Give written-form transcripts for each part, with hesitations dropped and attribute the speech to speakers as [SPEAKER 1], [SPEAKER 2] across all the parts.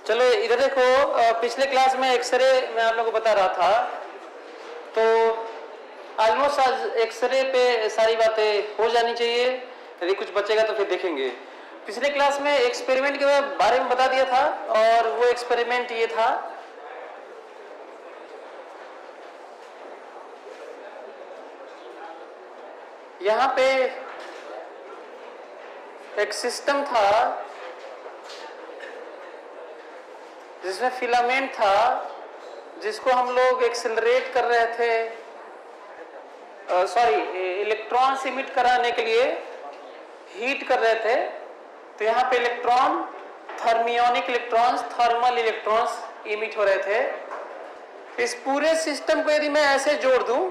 [SPEAKER 1] चलो इधर देखो, पिछले क्लास में एक्सरे मैं आप लोगों को बता रहा था, तो ऑलमोस्ट आज एक्सरे पे सारी बातें हो जानी चाहिए। यदि कुछ बचेगा तो फिर देखेंगे। पिछले क्लास में एक्सपेरिमेंट के बारे में बता दिया था, और वो एक्सपेरिमेंट ये था, यहाँ पे एक सिस्टम था जिसमें फिलामेंट था, जिसको हम लोग एक्सेलरेट कर रहे थे, इलेक्ट्रॉन इमिट कराने के लिए हीट कर रहे थे। तो यहाँ पे electron, thermionic electrons, thermal electrons emit हो रहे थे। इस पूरे सिस्टम को यदि मैं ऐसे जोड़ दूं,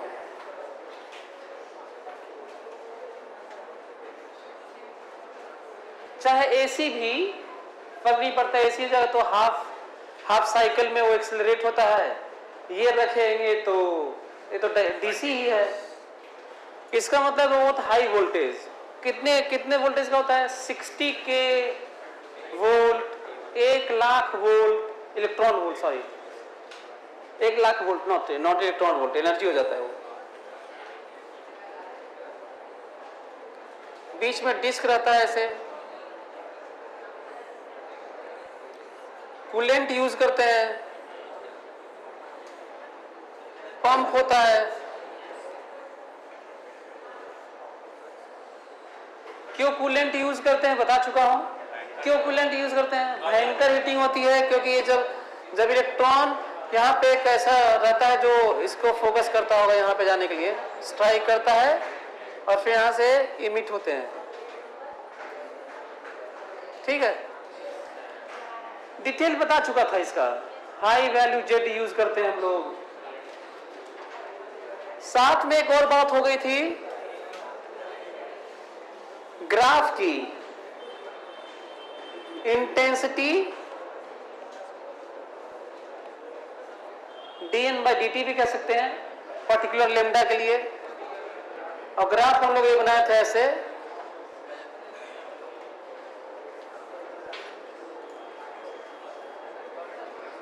[SPEAKER 1] चाहे एसी भी फर्क नहीं पड़ता, एसी जगह तो हाफ साइकिल में वो एक्सेलरेट होता है। ये रखेंगे तो ये तो डीसी ही है। इसका मतलब वो बहुत हाई वोल्टेज, कितने वोल्टेज का होता है? 60 के volt, 1 lakh volt, electron volt, sorry 1 lakh volt, not electron volt, energy हो जाता है वो। बीच में डिस्क रहता है ऐसे, कूलेंट यूज करते हैं, पंप होता है। क्यों कूलेंट यूज करते हैं बता चुका हूं। क्यों कूलेंट यूज करते हैं? भयंकर हीटिंग होती है, क्योंकि ये जब इलेक्ट्रॉन यहाँ पे एक ऐसा रहता है जो इसको फोकस करता होगा यहाँ पे जाने के लिए, स्ट्राइक करता है और फिर यहाँ से इमिट होते हैं। ठीक है, डिटेल बता चुका था इसका। हाई वैल्यू जेड यूज करते हैं हम लोग। साथ में एक और बात हो गई थी ग्राफ की, इंटेंसिटी dN/dt भी कह सकते हैं पर्टिकुलर लेमडा के लिए। और ग्राफ हम लोग ये बनाया था ऐसे,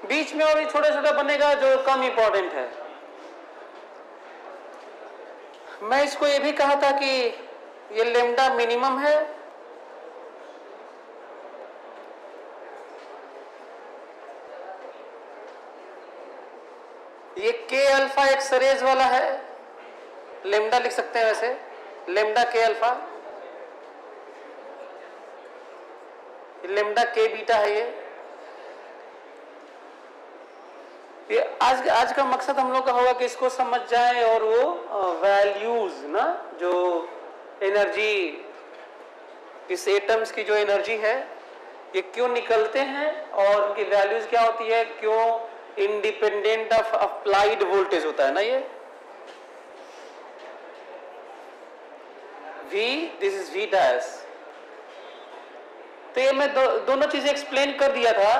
[SPEAKER 1] बीच में और भी छोटा छोटा बनेगा जो कम इंपॉर्टेंट है। मैं इसको ये भी कहा था कि ये लेमडा मिनिमम है, ये के अल्फा एक्सरेज वाला है, लेमडा लिख सकते हैं वैसे, लेमडा के अल्फा, लेमडा के बीटा है ये आज का मकसद हम लोग का होगा कि इसको समझ जाए, और वो वैल्यूज ना, जो एनर्जी, इस एटम्स की जो एनर्जी है ये क्यों निकलते हैं और उनकी वैल्यूज क्या होती है, क्यों इंडिपेंडेंट ऑफ अप्लाइड वोल्टेज होता है ना ये V, this is V dash. तो ये मैं दोनों चीजें एक्सप्लेन कर दिया था,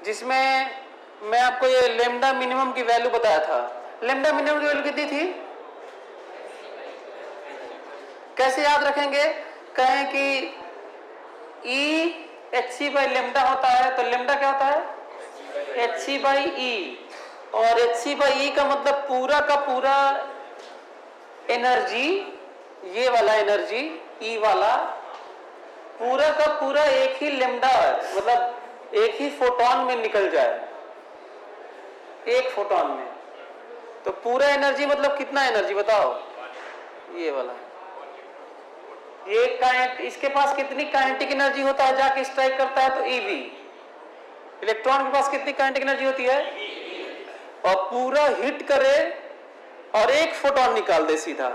[SPEAKER 1] जिसमें मैं आपको ये लेमडा मिनिमम की वैल्यू बताया था। लेमडा मिनिमम की वैल्यू कितनी थी? कैसे याद रखेंगे? कहें कि E hc/लेमडा होता है, तो लेमडा क्या होता है? hc/E, और hc/E का मतलब पूरा का पूरा एनर्जी, ये वाला एनर्जी E वाला पूरा का पूरा एक ही लेमडा, मतलब एक ही फोटोन में निकल जाए, एक फोटोन में। तो पूरा एनर्जी मतलब कितना एनर्जी बताओ? ये वाला, ये इसके पास कितनी काइनेटिक एनर्जी होता है, जाके स्ट्राइक करता है तो EV। इलेक्ट्रॉन के पास कितनी काइनेटिक एनर्जी होती है? और पूरा हिट करे और एक फोटोन निकाल दे सीधा,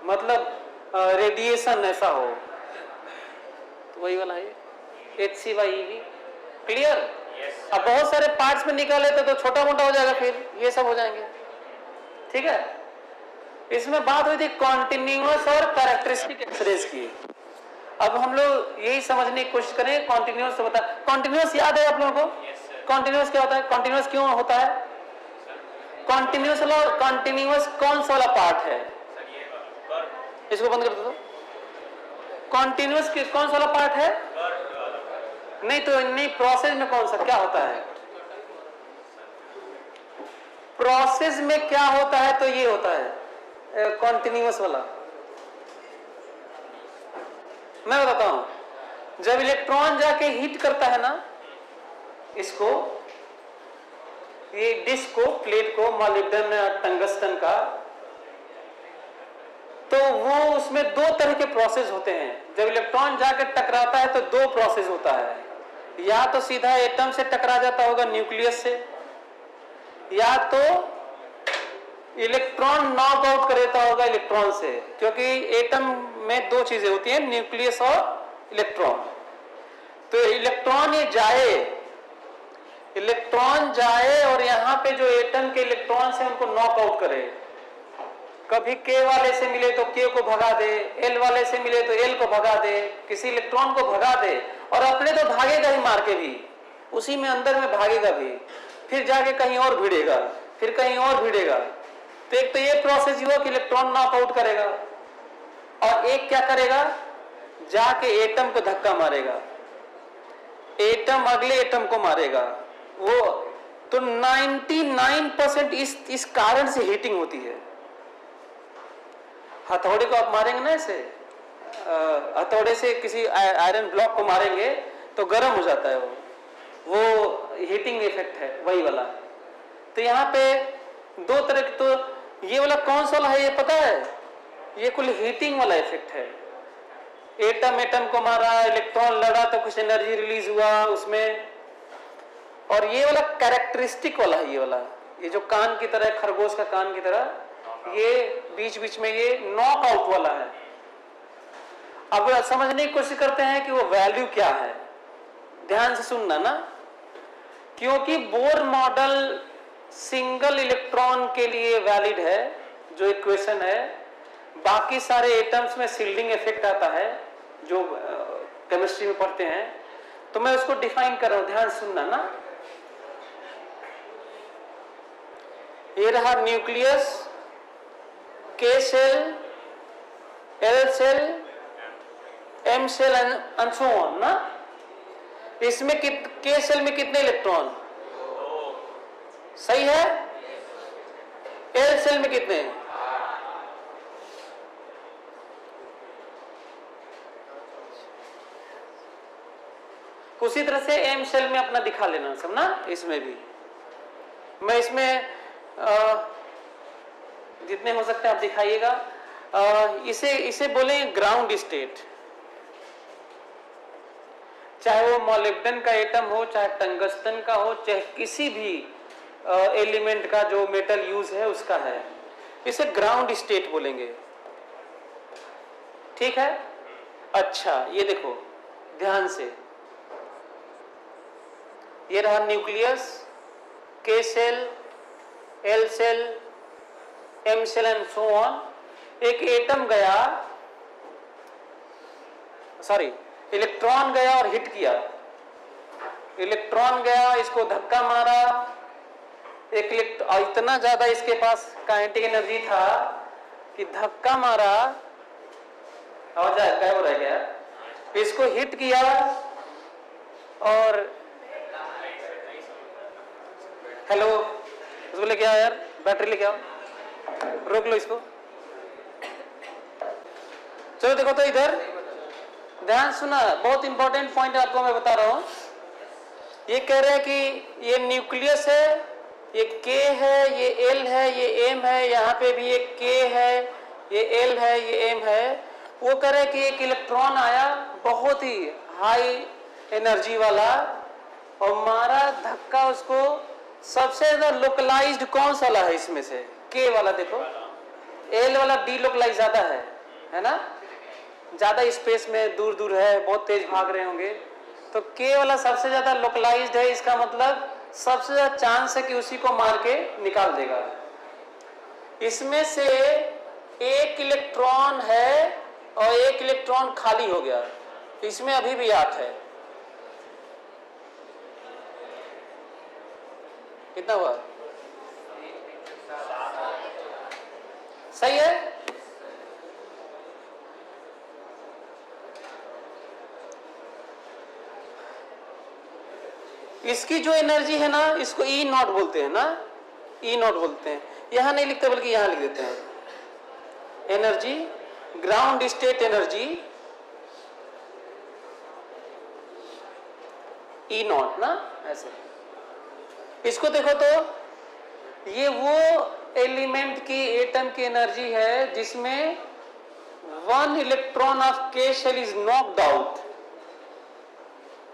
[SPEAKER 1] मतलब रेडिएशन ऐसा हो, तो वही वाला है hc/eV। क्लियर? अब बहुत सारे पार्ट्स में निकाले तो छोटा मोटा हो जाएगा, फिर ये सब हो जाएंगे। ठीक है, इसमें बात हुई थी कॉन्टिन्यूअस और कैरेक्टरिस्टिक एक्सरेज की। अब हम लोग यही समझने की कोशिश करें कॉन्टिन्यूअस। बता, कॉन्टिन्यूअस याद है आप लोगों को? कॉन्टिन्यूअस क्या होता है? कॉन्टिन्यूअस क्यों होता है? कॉन्टिन्यूअस कौन सा वाला पार्ट है? इसको बंद कर दो। कॉन्टिन्यूअस कौन सा वाला पार्ट है? नहीं तो नहीं, प्रोसेस में कौन सा क्या होता है? प्रोसेस में क्या होता है? तो ये होता है कॉन्टिन्यूअस वाला। मैं बताता हूं, जब इलेक्ट्रॉन जाके हीट करता है ना इसको, ये डिस्क को, प्लेट को, मॉलिब्डेनम या टंगस्टन का, तो वो उसमें दो तरह के प्रोसेस होते हैं। जब इलेक्ट्रॉन जाके टकराता है तो दो प्रोसेस होता है, या तो सीधा एटम से टकरा जाता होगा न्यूक्लियस से, या तो इलेक्ट्रॉन नॉक आउट कर देता होगा इलेक्ट्रॉन से, क्योंकि एटम में दो चीजें होती हैं, न्यूक्लियस और इलेक्ट्रॉन। तो इलेक्ट्रॉन जाए और यहां पे जो एटम के इलेक्ट्रॉन से उनको नॉक आउट करे। कभी के वाले से मिले तो के को भगा दे, एल वाले से मिले तो एल को भगा दे, किसी इलेक्ट्रॉन को भगा दे, और अपने तो भागेगा ही मार के भी, उसी में अंदर में भागेगा भी, फिर जाके कहीं और भिड़ेगा, फिर कहीं और भिड़ेगा। तो एक तो ये प्रोसेस हुआ कि इलेक्ट्रॉन नॉकआउट करेगा, और एक क्या करेगा, जाके एटम को धक्का मारेगा, एटम अगले एटम को मारेगा। वो तो 99% इस कारण से हीटिंग होती है। हथौड़े को आप मारेंगे ना, ऐसे हथौड़े से किसी आयरन ब्लॉक को मारेंगे तो गर्म हो जाता है, वो हीटिंग इफेक्ट है वही वाला। तो यहाँ पे दो तरह के, तो ये वाला कौन सा वाला है ये पता है? ये कुल हीटिंग वाला इफेक्ट है। एटम को मारा, इलेक्ट्रॉन लड़ा तो कुछ एनर्जी रिलीज हुआ उसमें। और ये वाला कैरेक्टरिस्टिक वाला है, ये वाला, ये जो कान की तरह, खरगोश का कान की तरह, ये बीच बीच में ये नॉक आउट वाला है। अब समझने की कोशिश करते हैं कि वो वैल्यू क्या है। ध्यान से सुनना ना, क्योंकि बोर मॉडल सिंगल इलेक्ट्रॉन के लिए वैलिड है जो इक्वेशन है, बाकी सारे एटम्स में शिल्डिंग इफेक्ट आता है जो केमिस्ट्री में पढ़ते हैं। तो मैं उसको डिफाइन कर रहा हूं, ध्यान सुनना ना। ये रहा nucleus, K shell, L shell, M shell and so on ना। इसमें के सेल में कितने इलेक्ट्रॉन? सही है। एल सेल में कितने? उसी तरह से एम सेल में अपना दिखा लेना सब ना। इसमें भी मैं इसमें जितने हो सकते हैं आप दिखाइएगा। इसे बोलेंगे ग्राउंड स्टेट। चाहे वो मॉलिब्डेनम का एटम हो, चाहे टंगस्टन का हो, चाहे किसी भी एलिमेंट का जो मेटल यूज है उसका है, इसे ग्राउंड स्टेट बोलेंगे। ठीक है। अच्छा ये देखो ध्यान से, ये रहा nucleus, K shell, L shell, M shell and so on. एक एटम गया, सॉरी इलेक्ट्रॉन गया और हिट किया, इलेक्ट्रॉन गया, इसको धक्का मारा, एक इतना ज्यादा इसके पास काइनेटिक एनर्जी था कि धक्का मारा और गायब रह गया, इसको हिट किया और हेलो उसको लेके आओ यार, बैटरी लेके आओ, रोक लो इसको। चलो देखो तो इधर ध्यान सुना, बहुत इंपॉर्टेंट पॉइंट आपको मैं बता रहा हूं। ये कह रहे हैं कि ये न्यूक्लियस है, ये के है, ये एल है, ये एम है, यहाँ पे भी एक के है, ये एल है, ये एम है। वो कह रहे हैं कि एक इलेक्ट्रॉन आया बहुत ही हाई एनर्जी वाला और मारा धक्का उसको। सबसे ज्यादा लोकलाइज्ड कौन सा वाला है इसमें से? के वाला। देखो एल वाला डी लोकलाइज ज्यादा है ना, ज्यादा स्पेस में दूर दूर है, बहुत तेज भाग रहे होंगे, तो के वाला सबसे ज्यादा लोकलाइज्ड है। इसका मतलब सबसे ज्यादा चांस है कि उसी को मार के निकाल देगा। इसमें से एक इलेक्ट्रॉन है और एक इलेक्ट्रॉन खाली हो गया, इसमें अभी भी 8 है। कितना हुआ? सही है। इसकी जो एनर्जी है ना, इसको ई नॉट बोलते हैं ना, ई नॉट बोलते हैं। यहां नहीं लिखते बल्कि यहां लिख देते हैं energy, ground state energy E not ना, ऐसे। इसको देखो तो ये वो एलिमेंट की एटम की एनर्जी है जिसमें 1 इलेक्ट्रॉन ऑफ के शेल इज नॉक्ड आउट।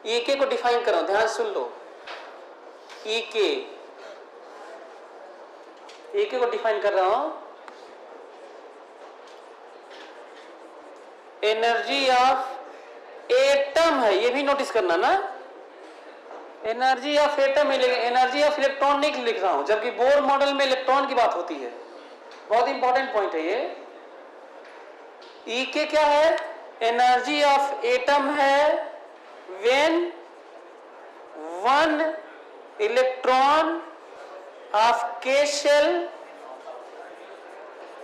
[SPEAKER 1] ई के को डिफाइन करो, ध्यान सुन लो। ई के को डिफाइन कर रहा हूं, एनर्जी ऑफ एटम है, ये भी नोटिस करना ना, energy of atom, energy of electron नहीं लिख रहा हूं, जबकि बोर मॉडल में इलेक्ट्रॉन की बात होती है। बहुत इंपॉर्टेंट पॉइंट है ये। ई के क्या है, एनर्जी ऑफ एटम है व्हेन 1 इलेक्ट्रॉन ऑफ के शेल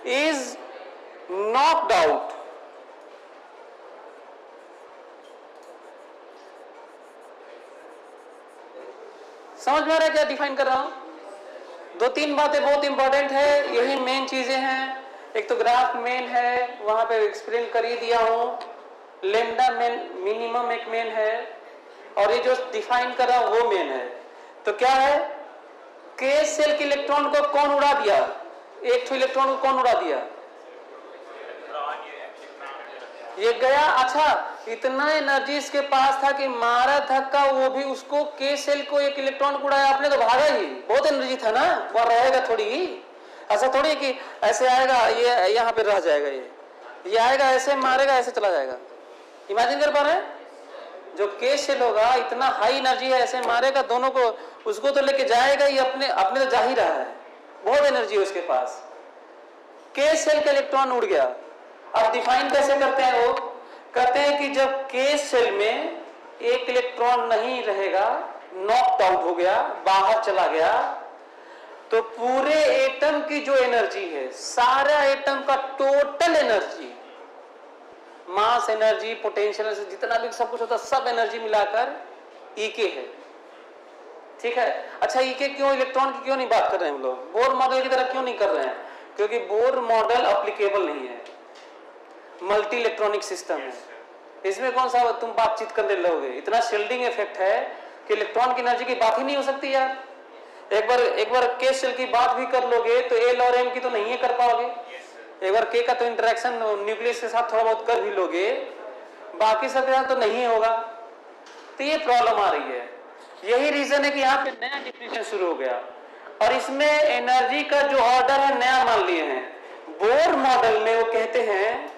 [SPEAKER 1] इज नॉक्ड आउट। समझ में आ रहा है क्या डिफाइन कर रहा हूं? 2-3 बातें बहुत इंपॉर्टेंट है, यही मेन चीजें हैं। एक तो ग्राफ मेन है, वहां पे एक्सप्लेन कर ही दिया हूं। लेमडा मेन, मिनिमम एक मेन है, और ये जो डिफाइन कर रहा हूं वो मेन है। तो क्या है, के शेल के इलेक्ट्रॉन को कौन उड़ा दिया, एक इलेक्ट्रॉन को कौन उड़ा दिया, ये गया। अच्छा, इतना एनर्जी इसके पास था कि मारा धक्का, वो भी उसको के शेल को एक इलेक्ट्रॉन उड़ाया, आपने तो भागा ही, बहुत एनर्जी था ना, वो रहेगा थोड़ी ही। ऐसा थोड़ी कि ऐसे आएगा ये यहाँ पे रह जाएगा, ये आएगा ऐसे मारेगा ऐसे चला जाएगा। इमेजिन कर पा रहे हैं, जो के शेल होगा इतना हाई एनर्जी है, ऐसे मारेगा दोनों को, उसको तो लेके जाएगा ही, अपने अपने तो जा ही रहा है, बहुत एनर्जी है उसके पास। के शेल का इलेक्ट्रॉन उड़ गया। अब डिफाइन कैसे करते हैं, वो कहते हैं कि जब के शेल में एक इलेक्ट्रॉन नहीं रहेगा, नॉकड आउट हो गया, बाहर चला गया, तो पूरे एटम की जो एनर्जी है, सारा एटम का total energy, mass energy, potential energy, जितना भी सब कुछ होता है, सब एनर्जी मिलाकर ई के है। ठीक है। अच्छा, ई के क्यों, इलेक्ट्रॉन की क्यों नहीं बात कर रहे हैं हम लोग, बोर मॉडल की तरह क्यों नहीं कर रहे हैं? क्योंकि बोर मॉडल अप्लीकेबल नहीं है, मल्टी इलेक्ट्रॉनिक सिस्टम है। इसमें कौन सा तुम बातचीत करने लगोगे, इतना शील्डिंग इफेक्ट है कि इलेक्ट्रॉन की एनर्जी की बात ही नहीं हो सकती यार। एक बार के शेल की बात भी कर लोगे तो एल और एम की तो नहीं कर पाओगे। एक बार के का तो इंटरेक्शन न्यूक्लियस के साथ थोड़ा बहुत कर भी लोगे, बाकी सब के साथ तो नहीं होगा। तो ये प्रॉब्लम आ रही है। यही रीजन है कि यहाँ पे नया डिफिनेशन शुरू हो गया, और इसमें एनर्जी का जो ऑर्डर है नया मान लिए हैं। बोर मॉडल में वो कहते हैं,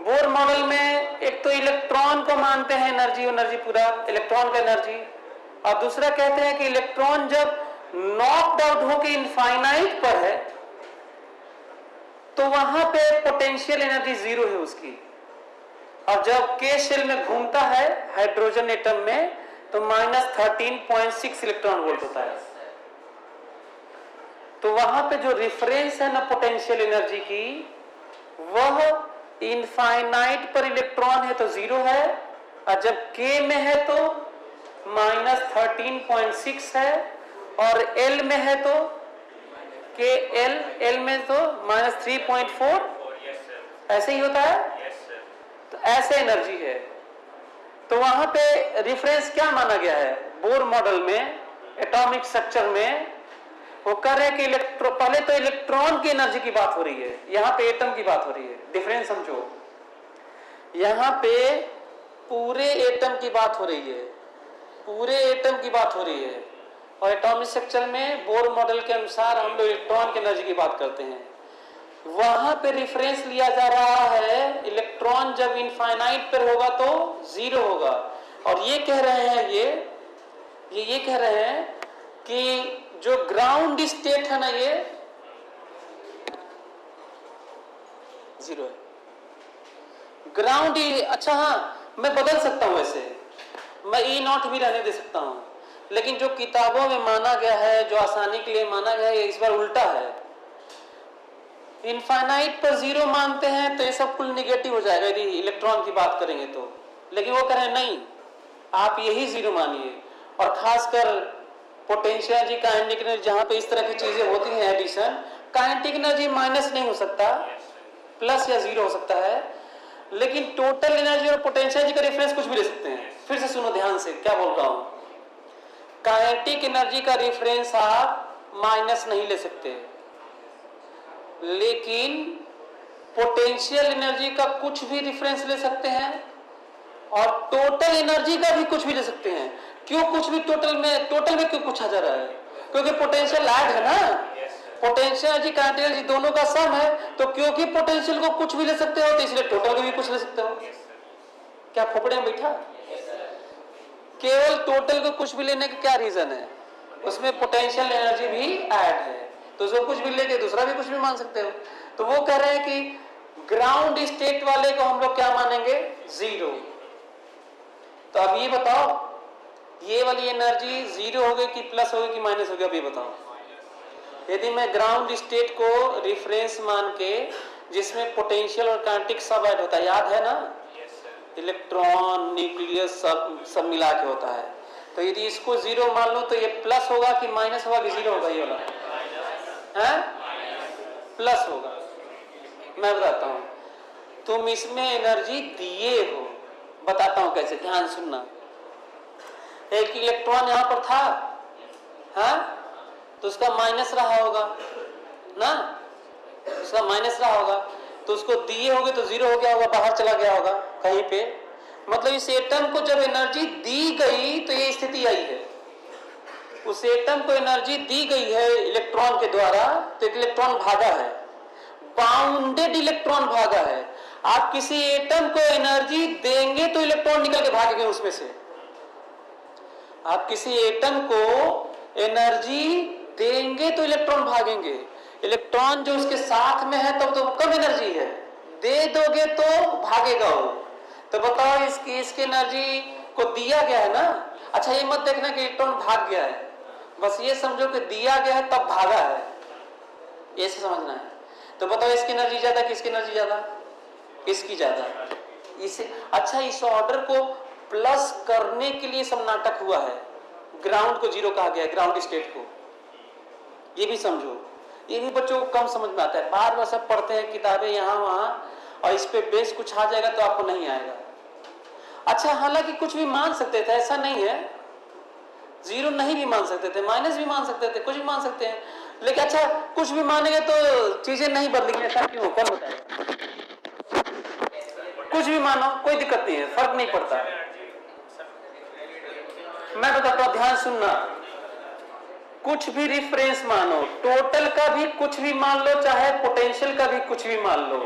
[SPEAKER 1] बोर मॉडल में एक तो इलेक्ट्रॉन को मानते हैं एनर्जी पूरा इलेक्ट्रॉन का एनर्जी, और दूसरा कहते हैं कि इलेक्ट्रॉन जब नॉक्ड आउट होकर इनफाइनाइट पर है तो वहां पे पोटेंशियल एनर्जी 0 है उसकी, और जब के शेल में घूमता है हाइड्रोजन एटम में तो -13.6 इलेक्ट्रॉन वोल्ट होता है। तो वहां पे जो रिफरेंस है ना पोटेंशियल एनर्जी की, वह इनफाइनाइट पर इलेक्ट्रॉन है तो 0 है, और जब के में है तो -13.6 है, और एल में है तो के एल में तो -3.4, ऐसे ही होता है। तो ऐसे एनर्जी है। तो वहां पे रिफरेंस क्या माना गया है बोर मॉडल में, एटॉमिक स्ट्रक्चर में, वो कर रहे हैं कि पहले तो इलेक्ट्रॉन की एनर्जी की बात हो रही है, यहाँ पे एटम की बात हो रही है। डिफरेंस समझो, यहाँ पे पूरे एटम की बात हो रही है, पूरे एटम की बात हो रही है, और एटॉमिक स्ट्रक्चर में बोर मॉडल के अनुसार हम लोग इलेक्ट्रॉन की एनर्जी की बात करते हैं। वहां पे रिफरेंस लिया जा रहा है, इलेक्ट्रॉन जब इनफाइनाइट पर होगा तो 0 होगा, और ये कह रहे हैं ये कह रहे हैं कि जो ग्राउंड स्टेट है ना, ये 0 है, ग्राउंड। अच्छा हाँ, मैं बदल सकता हूं, वैसे मैं ई नॉट भी रहने दे सकता हूं, लेकिन जो किताबों में माना गया है, जो आसानी के लिए माना गया है, इस बार उल्टा है। इनफाइनाइट पर 0 मानते हैं तो ये सब कुल निगेटिव हो जाएगा यदि इलेक्ट्रॉन की बात करेंगे तो, लेकिन वो कह रहे हैं नहीं, आप यही 0 मानिए, और खासकर पोटेंशियल एनर्जी, काइनेटिक एनर्जी, जहां पे इस तरह की चीजें होती हैं एडिशन, काइनेटिक एनर्जी माइनस नहीं हो सकता, प्लस या जीरो हो सकता है, लेकिन टोटल एनर्जी और पोटेंशियल एनर्जी का रेफरेंस कुछ भी ले सकते हैं। फिर से सुनो ध्यान से क्या बोल रहा हूं, काइनेटिक एनर्जी का रेफरेंस आप माइनस नहीं ले सकते, लेकिन पोटेंशियल एनर्जी का कुछ भी रेफरेंस ले सकते हैं और टोटल एनर्जी का भी कुछ भी ले सकते हैं। क्यों कुछ भी? टोटल में क्यों पूछा जा रहा है? क्योंकि पोटेंशियल ऐड है ना, पोटेंशियल एनर्जी काइनेटिक एनर्जी दोनों का सम है, तो क्योंकि पोटेंशियल को कुछ भी ले सकते हो तो इसलिए टोटल को भी कुछ ले सकते हो। क्या खोपड़े में बैठा? केवल टोटल को कुछ भी लेने का क्या रीजन है? उसमें पोटेंशियल एनर्जी भी ऐड है, तो उसको कुछ भी लेके दूसरा भी कुछ भी मान सकते हो। तो वो कह रहे हैं कि ग्राउंड स्टेट वाले को हम लोग क्या मानेंगे? जीरो। तो अब ये बताओ, ये वाली एनर्जी जीरो हो गई कि प्लस हो गई कि माइनस हो गई? अब ये बताओ, यदि मैं ग्राउंड स्टेट को रिफरेंस मान के, जिसमें पोटेंशियल और काइनेटिक सब ऐड होता है, याद है ना, इलेक्ट्रॉन, न्यूक्लियस सब मिला के होता है, तो यदि इसको जीरो मान लो तो ये प्लस होगा कि माइनस होगा कि जीरो होगा? ये वाला है प्लस होगा। मैं बताता हूं, तुम इसमें एनर्जी दिए हो, बताता हूं कैसे, ध्यान सुनना। एक इलेक्ट्रॉन यहां पर था, हाँ, तो उसका माइनस रहा होगा ना, उसका माइनस रहा होगा, तो उसको दिए होगे तो जीरो हो गया होगा, बाहर चला गया होगा कहीं पे। मतलब इस एटम को जब एनर्जी दी गई तो ये स्थिति आई है, उस एटम को एनर्जी दी गई है इलेक्ट्रॉन के द्वारा, तो एक इलेक्ट्रॉन भागा है, बाउंडेड इलेक्ट्रॉन भागा है। आप किसी एटम को एनर्जी देंगे तो इलेक्ट्रॉन निकल के भागेंगे उसमें से। आप किसी एटम को एनर्जी देंगे तो इलेक्ट्रॉन भागेंगे, इलेक्ट्रॉन जो उसके साथ में है तब तो कम एनर्जी है, दे दोगे तो भागेगा वो। तो बताओ इसकी एनर्जी को दिया गया है ना। अच्छा ये मत देखना कि इलेक्ट्रॉन भाग गया है, बस ये समझो कि दिया गया है तब भागा है, ऐसे समझना है। तो बताओ इसकी एनर्जी ज्यादा किसकी एनर्जी ज्यादा? इसकी ज्यादा। इसे अच्छा इस ऑर्डर को प्लस करने के लिए सब नाटक हुआ है, ग्राउंड को जीरो कहा गया है, ग्राउंड स्टेट को, ये भी समझो। ये भी बच्चों को कम समझ में आता है, बार बार सब पढ़ते हैं किताबें यहाँ वहां, और इस पे बेस कुछ आ जाएगा तो आपको नहीं आएगा। अच्छा हालांकि कुछ भी मान सकते थे, ऐसा नहीं है, जीरो नहीं भी मान सकते थे, माइनस भी मान सकते थे, कुछ भी मान सकते हैं, लेकिन अच्छा कुछ भी मानेंगे तो चीजें नहीं बदलेंगी, ऐसा क्यों? कौन बताएगा? कुछ भी मानो कोई दिक्कत नहीं है, फर्क नहीं पड़ता। मैं बताता हूं, ध्यान सुनना, कुछ भी रिफरेंस मानो, टोटल का भी कुछ भी मान लो, चाहे पोटेंशियल का भी कुछ भी मान लो,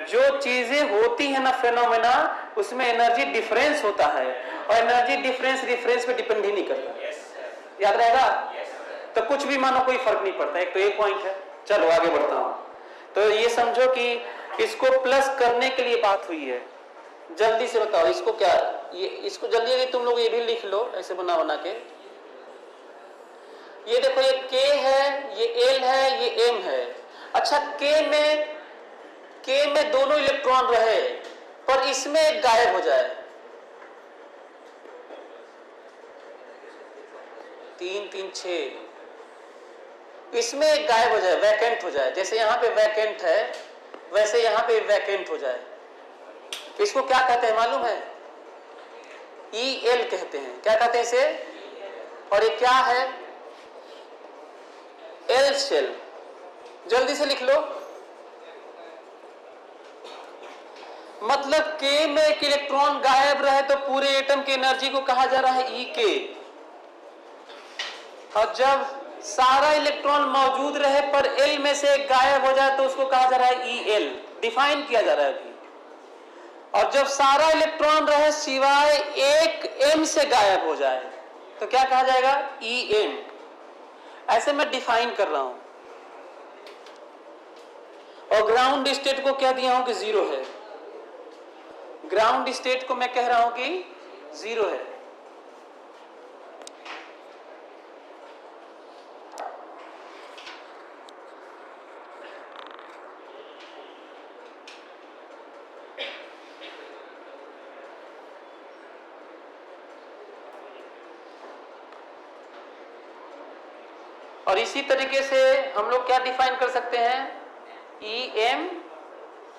[SPEAKER 1] जो चीजें होती है ना फेनोमेना, उसमें एनर्जी डिफरेंस होता है, और एनर्जी डिफरेंस रिफरेंस पे डिपेंड ही नहीं करता, याद रहेगा। तो कुछ भी मानो कोई फर्क नहीं पड़ता, एक तो एक पॉइंट है। चलो आगे बढ़ता हूं। तो ये समझो कि इसको प्लस करने के लिए बात हुई है, जल्दी से बताओ इसको क्या, ये इसको जल्दी तुम लोग ये भी लिख लो ऐसे बना बना के। ये देखो ये K है, ये L है, ये M है। अच्छा K में दोनों इलेक्ट्रॉन रहे, पर इसमें एक गायब हो जाए, 3 3 6, इसमें एक गायब हो जाए, वैकेंट हो जाए, जैसे यहां पे वैकेंट है वैसे यहां पे वैकेंट हो जाए, इसको क्या कहते हैं मालूम है? EL कहते हैं। क्या कहते हैं इसे? और ये क्या है? L shell. जल्दी से लिख लो, मतलब K में एक इलेक्ट्रॉन गायब रहे तो पूरे एटम की एनर्जी को कहा जा रहा है EK, और जब सारा इलेक्ट्रॉन मौजूद रहे पर L में से एक गायब हो जाए तो उसको कहा जा रहा है EL, डिफाइन किया जा रहा है अभी। और जब सारा इलेक्ट्रॉन रहे सिवाय एक M से गायब हो जाए तो क्या कहा जाएगा? EM। ऐसे मैं डिफाइन कर रहा हूं, और ग्राउंड स्टेट को कह दिया हूं कि जीरो है, ग्राउंड स्टेट को मैं कह रहा हूं कि जीरो है। और इसी तरीके से हम लोग क्या डिफाइन कर सकते हैं, ई एम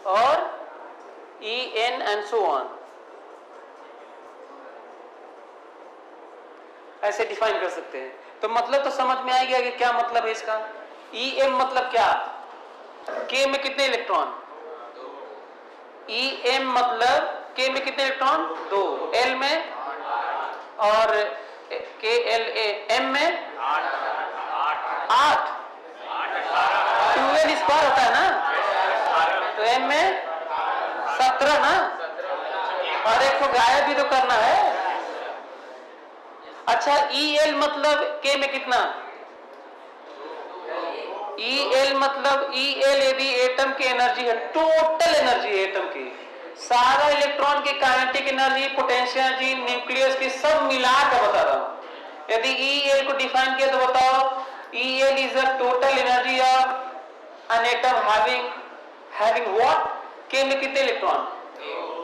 [SPEAKER 1] और E N and so on, ऐसे डिफाइन कर सकते हैं। तो मतलब तो समझ में आ गया कि क्या मतलब है इसका। ई एम मतलब क्या, के में कितने इलेक्ट्रॉन, ई एम मतलब के में कितने इलेक्ट्रॉन, 2, एल में और के एल एम में 8, 12 स्क्वायर होता है ना, तो एम में 17 ना, और एक को गायब भी तो करना है। अच्छा, ई एल मतलब के में कितना, ई एल मतलब ई एल यदि एटम की एनर्जी है, टोटल एनर्जी है एटम की, सारा इलेक्ट्रॉन की kinetic energy, potential energy, nucleus की सब मिला कर बता रहा हूं। यदि ई एल को डिफाइन किया तो बताओ, E L is the total energy of an atom having what, के में कितने इलेक्ट्रॉन,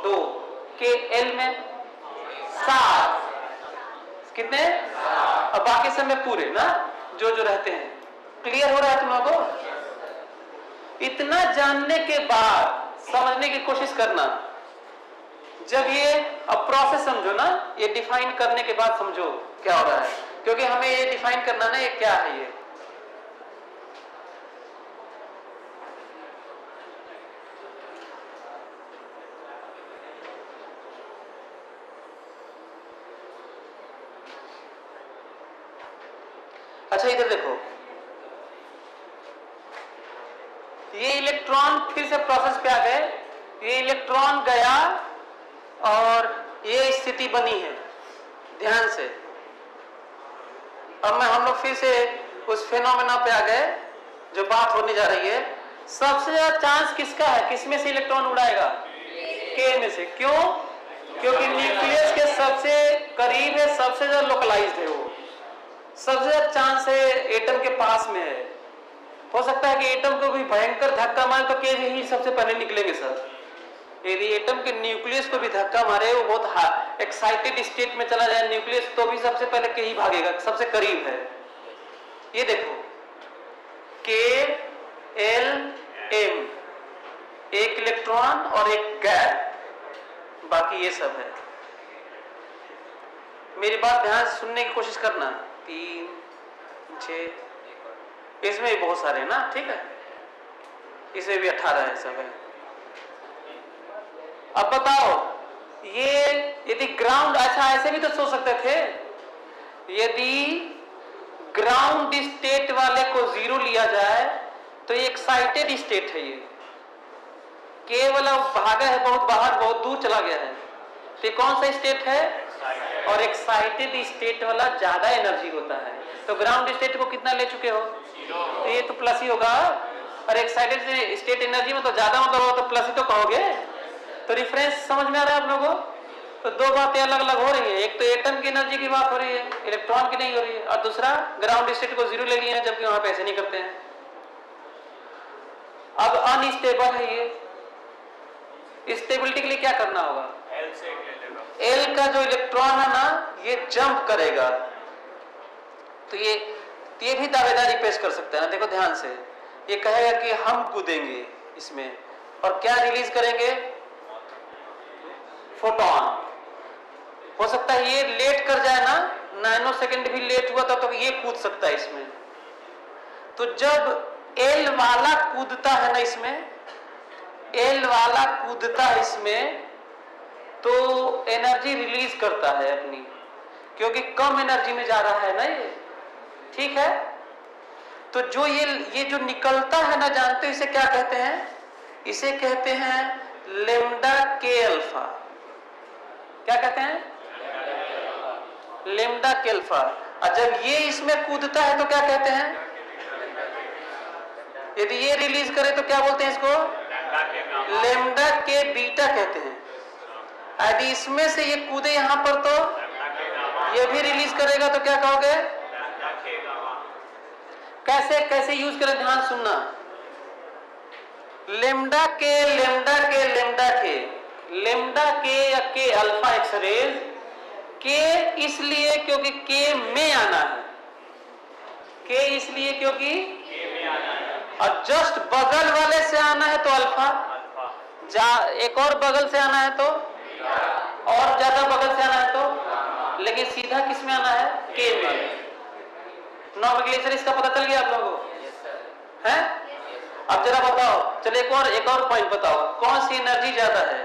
[SPEAKER 1] 2, के एल में 7, कितने, और बाकी सब में पूरे ना, जो जो रहते हैं। क्लियर हो रहा है तुम लोगों को। इतना जानने के बाद समझने की कोशिश करना, जब ये अब प्रोसेस समझो ना, ये डिफाइन करने के बाद समझो क्या हो रहा है, क्योंकि हमें ये डिफाइन करना ना ये क्या है ये। अच्छा इधर देखो, ये इलेक्ट्रॉन फिर से प्रोसेस पे आ गए, ये इलेक्ट्रॉन गया और ये स्थिति बनी है, ध्यान से। अब हम लोग फिर से उस फेनोमेना पे आ गए जो बात होने जा रही है। सबसे ज्यादा चांस किसका है, किसमें से इलेक्ट्रॉन उड़ाएगा, के में से। क्यों, क्योंकि न्यूक्लियस के सबसे करीब है, सबसे ज्यादा लोकलाइज्ड है, वो सबसे ज्यादा चांस है एटम के पास में है। हो सकता है कि एटम को भी भयंकर धक्का मारे तो के ही सबसे पहले निकलेंगे सर। यदि एटम के न्यूक्लियस को भी धक्का मारे, वो बहुत एक्साइटेड स्टेट में चला जाए न्यूक्लियस, तो भी सबसे पहले के ही भागेगा, सबसे करीब है। ये देखो, के एल एम, एक इलेक्ट्रॉन और एक गैप, बाकी ये सब है। मेरी बात ध्यान से सुनने की कोशिश करना। 3, 6, इसमें भी बहुत सारे हैं ना, ठीक है, इसमें भी 18 है, सब है। अब बताओ, ये यदि ग्राउंड, अच्छा ऐसे भी तो सोच सकते थे, यदि ग्राउंड स्टेट वाले को 0 लिया जाए तो ये एक्साइटेड स्टेट है, ये केवल भागा है बहुत बाहर, बहुत दूर चला गया है, तो कौन सा स्टेट है, और एक्साइटेड स्टेट वाला ज्यादा एनर्जी होता है। तो ग्राउंड स्टेट को कितना ले चुके हो, तो ये तो प्लस ही होगा, और एक्साइटेड स्टेट एनर्जी में तो ज्यादा मतलब हो तो प्लस ही तो कहोगे। तो रिफरेंस समझ में आ रहा है आप लोगों को। तो दो बातें अलग अलग हो रही है, एक तो एटम की एनर्जी की बात हो रही है, इलेक्ट्रॉन की नहीं हो रही है, और दूसरा ग्राउंड स्टेट को 0 ले लिए हैं, जबकि वहां पे ऐसे नहीं करते हैं। अब अनस्टेबल है ये, स्टेबिलिटी के लिए क्या करना होगा, एल का जो इलेक्ट्रॉन है ना, ये जंप करेगा, तो ये भी दावेदारी पेश कर सकता है ना। देखो ध्यान से, ये कहेगा कि हम कूदेंगे इसमें, और क्या रिलीज करेंगे, फोटोन। हो सकता है ये लेट कर जाए ना, नैनो सेकंड भी लेट हुआ था, तो ये कूद सकता है इसमें। तो जब एल वाला कूदता है ना इसमें, एल वाला कूदता है इसमें, तो एनर्जी रिलीज करता है अपनी, क्योंकि कम एनर्जी में जा रहा है ना ये, ठीक है। तो जो ये जो निकलता है ना, जानते हो इसे क्या कहते हैं, इसे कहते हैं लेम्डा के अल्फा। क्या कहते हैं, लेम्डा के अल्फा। और जब ये इसमें कूदता है तो क्या कहते हैं, यदि ये रिलीज करे तो क्या बोलते हैं इसको, लेम्डा के बीटा कहते हैं। यदि इसमें से ये कूदे यहां पर तो ये भी रिलीज करेगा, तो क्या कहोगे, कैसे कैसे यूज करें, ध्यान सुनना। लेम्डा के लेम्डा के लेम्डा के लेम्डा के या के अल्फा एक्सरेज, के इसलिए क्योंकि के में आना है, के इसलिए क्योंकि और जस्ट बगल वाले से आना है तो अल्फा, एक और बगल से आना है तो, और ज्यादा बगल से आना है तो, लेकिन सीधा किस में आना है? के में। नॉमेनक्लेचर इसका पता चल गया आप लोगों को है? अब जरा बताओ, चलो एक और पॉइंट बताओ, कौन सी एनर्जी ज्यादा है?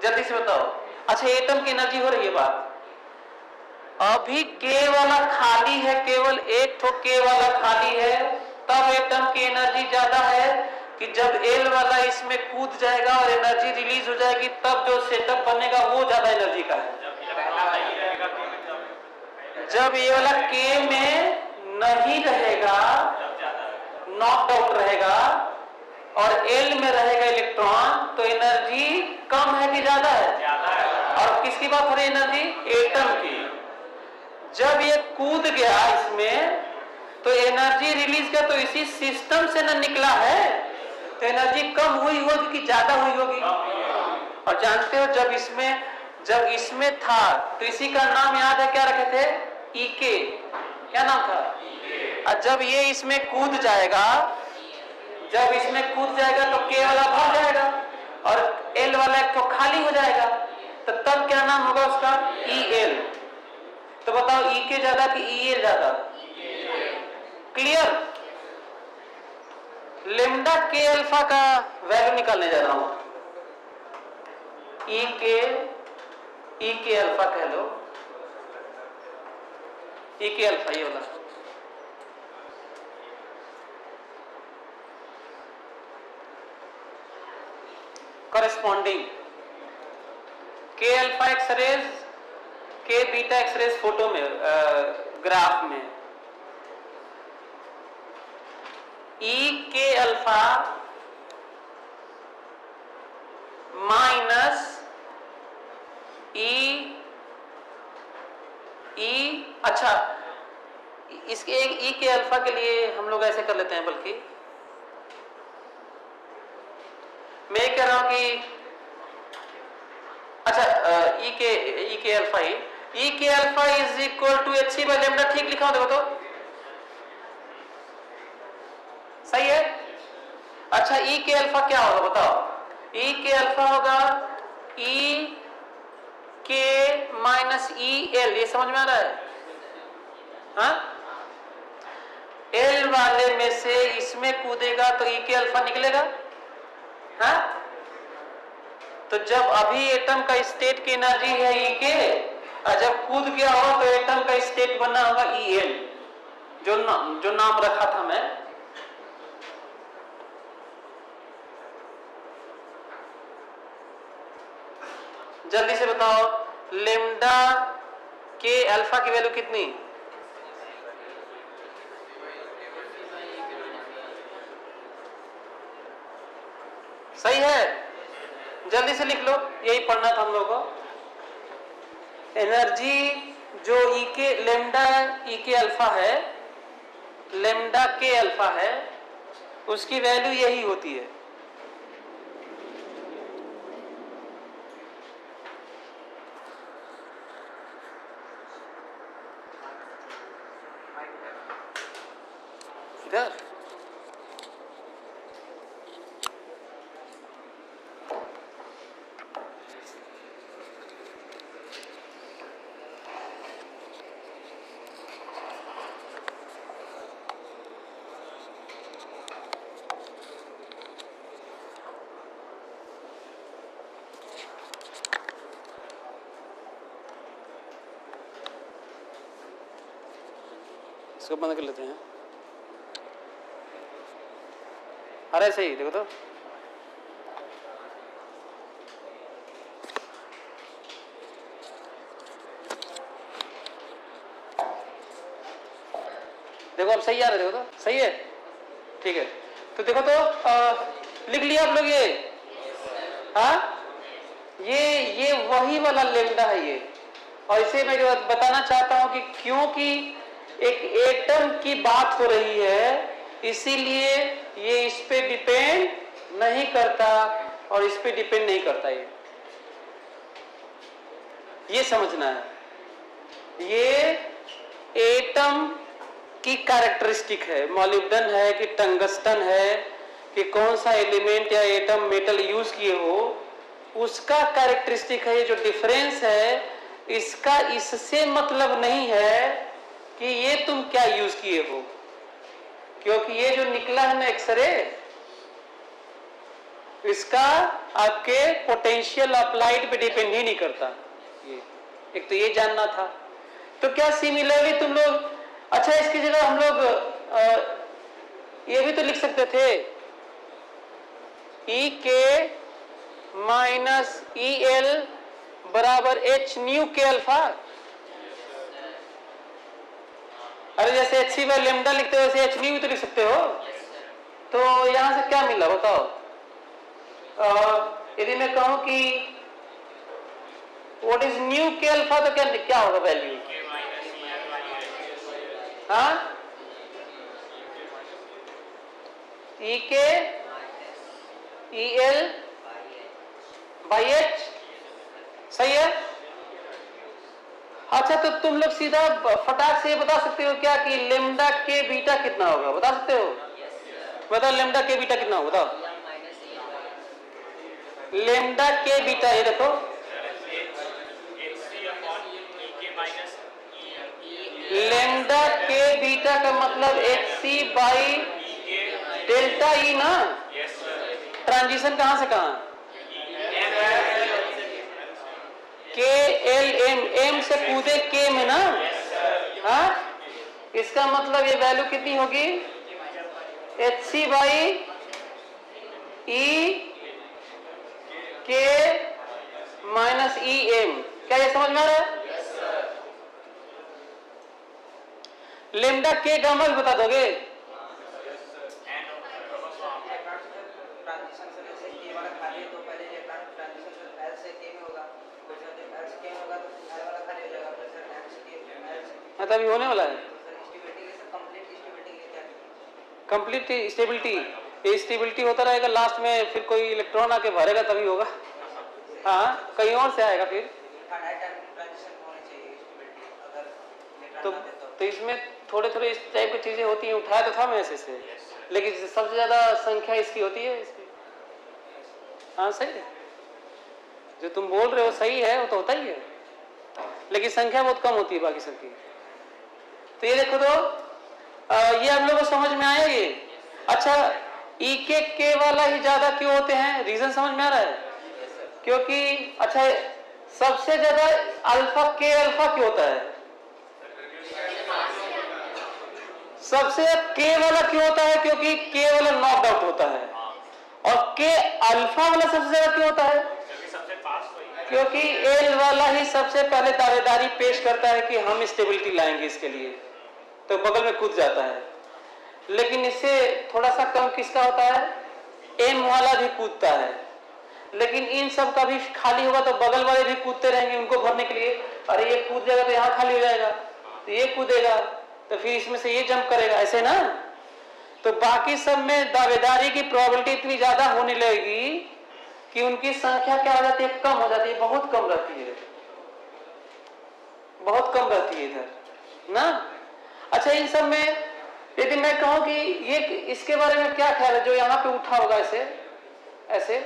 [SPEAKER 1] जल्दी से बताओ। अच्छा, एटम की एनर्जी हो रही है बात। अभी के वाला खाली है, केवल एक ठो के वाला खाली है, तब एटम की एनर्जी ज्यादा है कि जब एल वाला इसमें कूद जाएगा और एनर्जी रिलीज हो जाएगी, तब जो सेटअप बनेगा वो ज्यादा एनर्जी का है। जब ये वाला के में नहीं रहेगा, नॉक आउट रहेगा, और एल में रहेगा इलेक्ट्रॉन, तो एनर्जी कम है कि ज्यादा है? और किसकी बात हो रही है? एनर्जी एटम की। जब ये कूद गया इसमें तो एनर्जी रिलीज किया, तो इसी सिस्टम से ना निकला है, तो एनर्जी कम हुई होगी कि ज्यादा हुई होगी? और जानते हो जब इसमें था तो इसी का नाम याद है, क्या रखे थे? ईके। क्या नाम था? और जब ये इसमें कूद जाएगा, तो के वाला भर जाएगा और एल वाला एक तो खाली हो जाएगा, तो तब क्या नाम होगा उसका? E L. तो बताओ, ई के ज्यादा कि ई एल ज्यादा? क्लियर? लेमडा के अल्फा का वैल्यू निकालने जा रहा हूं। ई के अल्फा कह लो, ई के अल्फा ये वाला। करस्पॉन्डिंग के अल्फा एक्सरेज, के बीटा एक्सरेज फोटो में, ग्राफ में, ई के अल्फा माइनस ई, अच्छा इसके एक ई के अल्फा के लिए हम लोग ऐसे कर लेते हैं, बल्कि मैं कह रहा हूं कि अच्छा E K alpha is equal to H by lambda. ठीक लिखा हो देखो तो सही है। अच्छा, ई के अल्फा क्या होगा बताओ? ई के अल्फा होगा ई के माइनस ई एल। ये समझ में आ रहा है? हाँ, एल वाले में से इसमें कूदेगा तो ई के अल्फा निकलेगा। हाँ, तो जब अभी एटम का स्टेट की एनर्जी है ई के, और जब कूद गया हो तो एटम का स्टेट बना होगा ई एल, जो नाम रखा था मैं। जल्दी से बताओ, लेमडा के अल्फा की वैल्यू कितनी? सही है, जल्दी से लिख लो, यही पढ़ना था हम लोगों को। एनर्जी जो ई के लेमडा ई के अल्फा है, लेमडा के अल्फा है, उसकी वैल्यू यही होती है। इधर इसको बंद कर लेते हैं। अरे सही देखो तो, देखो अब सही आ रहा है, देखो तो सही है। ठीक है, तो देखो तो लिख लिया आप लोग ये? हाँ, ये वही वाला लेमडा है ये। और इसे मैं बताना चाहता हूं कि क्योंकि एक एटम की बात हो रही है, इसीलिए ये इस पे डिपेंड नहीं करता और इस पे डिपेंड नहीं करता। ये समझना है। ये एटम की कैरेक्टरिस्टिक है, मॉलिब्डेन है कि टंगस्टन है कि कौन सा एलिमेंट या एटम मेटल यूज किए हो, उसका कैरेक्टरिस्टिक है। ये जो डिफरेंस है इसका इससे मतलब नहीं है कि ये तुम क्या यूज किए हो, क्योंकि ये जो निकला है ना एक्सरे, इसका आपके पोटेंशियल अप्लाइड पे डिपेंड ही नहीं करता। ये एक तो ये जानना था। तो क्या सिमिलरली तुम लोग, अच्छा इसकी जगह हम लोग ये भी तो लिख सकते थे, ई के माइनस ई एल बराबर एच न्यू के अल्फा। अरे जैसे एच सी बाय लेमडा लिखते हो वैसे एच न्यू भी तो लिख सकते हो। तो यहां से क्या मिला बताओ? यदि मैं कहूं कि what is new K alpha तो क्या होगा वैल्यू? हाँ, ई के ई एल बाई एच, सही है। अच्छा तो तुम लोग सीधा फटाक से ये बता सकते हो क्या कि लेमडा के बीटा कितना होगा? बता सकते हो? बताओ लेमडा के बीटा कितना होगा बताओ। लेमडा के बीटा ये देखो, लेमडा के बीटा का मतलब H C by delta E ना। ट्रांजिशन कहां से कहां? के एल एम, एम से कूदे के में ना। हाँ, इसका मतलब ये वैल्यू कितनी होगी? एच सी बाई ई के माइनस ई एम। क्या ये समझ में आ रहा है? लेमडा के गामा भी बता दोगे? मतलब अभी होने वाला है कंप्लीट स्टेबिलिटी। स्टेबिलिटी होता रहेगा, लास्ट में फिर कोई इलेक्ट्रॉन आके भरेगा तभी होगा। हाँ, कहीं और से आएगा फिर। तो इसमें थोड़े थोड़े इस टाइप की चीजें होती हैं। उठाया तो था मैसेज से, लेकिन सबसे ज्यादा संख्या इसकी होती है इसकी। हाँ सही है, जो तुम बोल रहे हो सही है, वो तो होता ही है, लेकिन संख्या बहुत कम होती है बाकी सबकी। तो ये देखो तो ये आप लोगों को समझ में आया ये? अच्छा, ई के वाला ही ज्यादा क्यों होते हैं? रीजन समझ में आ रहा है? क्योंकि अच्छा सबसे ज्यादा अल्फा क्यों होता है? सबसे के वाला क्यों होता है? क्योंकि के वाला नॉकड आउट होता है। और के अल्फा वाला सबसे ज्यादा क्यों होता है? क्योंकि एल वाला ही सबसे पहले दावेदारी पेश करता है कि हम स्टेबिलिटी लाएंगे इसके लिए, तो बगल में कूद जाता है। लेकिन इससे थोड़ा सा कम किसका होता है? एम वाला भी कूदता है, लेकिन इन सब का भी खाली होगा तो बगल वाले भी कूदते रहेंगे उनको भरने के लिए। अरे ये कूद जाएगा तो यहाँ खाली हो जाएगा, तो ये कूदेगा तो फिर इसमें से ये जंप करेगा, ऐसे ना। तो बाकी सब में दावेदारी की प्रोबेबिलिटी इतनी ज्यादा होने लगेगी कि उनकी संख्या क्या हो जाती है? कम हो जाती है, बहुत कम रहती है, बहुत कम रहती है इधर ना। अच्छा, इन सब में यदि मैं कहूं कि ये इसके बारे में क्या ख्याल है जो यहाँ पे उठा होगा ऐसे,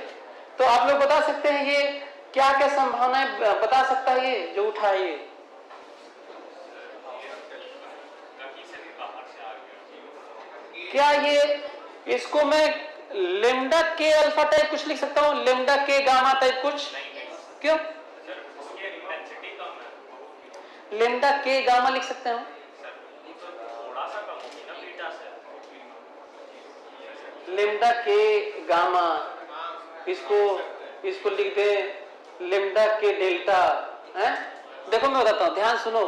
[SPEAKER 1] तो आप लोग बता सकते हैं ये क्या क्या संभावनाएं बता सकता है ये जो उठा है? ये क्या ये इसको मैं लेमडा के अल्फा टाइप कुछ लिख सकता हूँ? लेमडा के गामा टाइप कुछ? क्यों? लेमडा के गामा लिख सकते हो? लेमडा के गामा, इसको लिख दे लेमडा के डेल्टा है। देखो मैं बताता हूँ, ध्यान सुनो।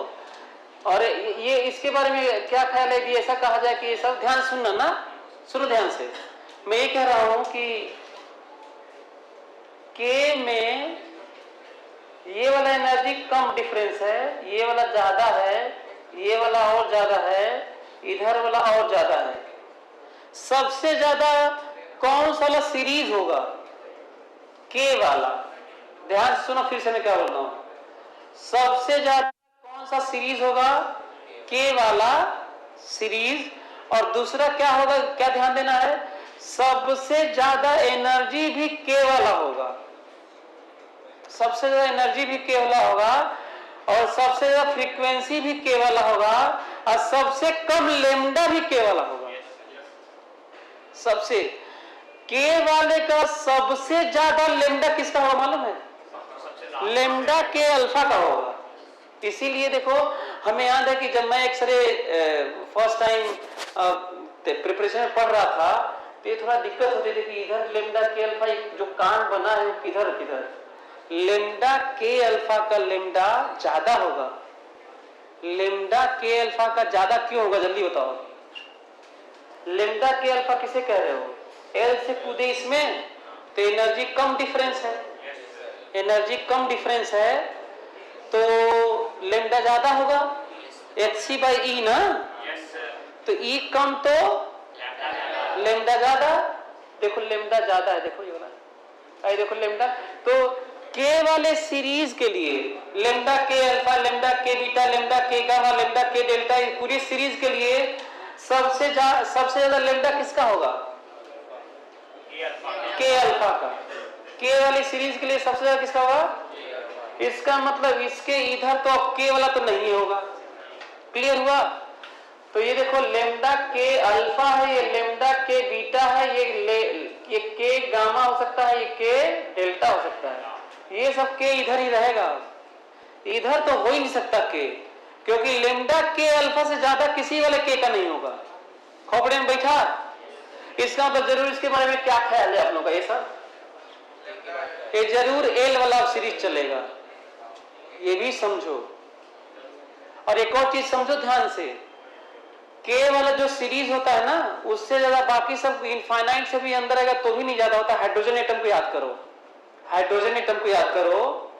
[SPEAKER 1] और ये इसके बारे में क्या ख्याल है कि ऐसा कहा जाए कि ये सब ध्यान सुनना ना, सुनो ध्यान से। मैं ये कह रहा हूं कि के में ये वाला एनर्जी कम डिफरेंस है, ये वाला ज्यादा है, ये वाला और ज्यादा है, इधर वाला और ज्यादा है। सबसे ज्यादा कौन सा वाला सीरीज होगा? के वाला। ध्यान सुनो, फिर से मैं क्या बोल रहा हूं। सबसे ज्यादा कौन सा सीरीज होगा? के वाला सीरीज, और दूसरा क्या होगा, क्या ध्यान देना है, सबसे ज्यादा एनर्जी भी के वाला होगा, सबसे ज्यादा एनर्जी भी के वाला होगा, और सबसे ज्यादा फ्रीक्वेंसी भी के वाला होगा, और सबसे कम लेमडा भी के वाला होगा। सबसे के वाले का सबसे ज्यादा लेमडा किसका होगा मालूम है? लेमडा के अल्फा का होगा। इसीलिए देखो, हमें याद है कि जब मैं एक्सरे फर्स्ट टाइम प्रिपरेशन में पढ़ रहा था तो ये थोड़ा दिक्कत होती थी कि इधर लेमडा के अल्फा जो कान बना है वो किधर किधर, लेमडा के अल्फा का लेमडा ज्यादा होगा। लेमडा के अल्फा का ज्यादा क्यों होगा जल्दी बताओ? लेमडा के अल्फा किसे कह रहे हो? एल से कूदे इसमें तो एनर्जी कम डिफरेंस है, एनर्जी कम डिफरेंस है तो लेमडा ज्यादा होगा, hc/e ना, तो E कम तो लेमडा ज्यादा। देखो लेमडा ज्यादा है, देखो ये वाला, देखो लेमडा, तो के वाले सीरीज के लिए लेमडा के अल्फा, लेमडा के बीटा, लेमडा के गामा, लेमडा के डेल्टा, पूरी सीरीज के लिए सबसे ज्यादा लेमडा किसका होगा? के अल्फा का। के वाली सीरीज के लिए सबसे ज्यादा किसका होगा? इसका मतलब इसके इधर तो अब के वाला तो नहीं होगा। क्लियर हुआ? तो ये देखो लेमडा के अल्फा है, ये लेमडा के बीटा है, ये के गामा हो सकता है, ये के डेल्टा हो सकता है, ये सब के इधर ही रहेगा, इधर तो हो ही नहीं सकता के, क्योंकि लेमडा के अल्फा से ज्यादा किसी वाले के का नहीं होगा। खोपड़े में बैठा? इसका मतलब जरूर इसके बारे में क्या ख्याल है आप लोगों का? ये सब ये जरूर एल वाला सीरीज चलेगा, ये भी समझो। और एक और चीज समझो ध्यान से, के वाला जो सीरीज होता है ना, उससे ज्यादा बाकी सब इनफाइनाइट से भी अंदर आएगा तो भी नहीं ज्यादा होता। हाइड्रोजन एटम को याद करो, हाइड्रोजन एटम को याद करो,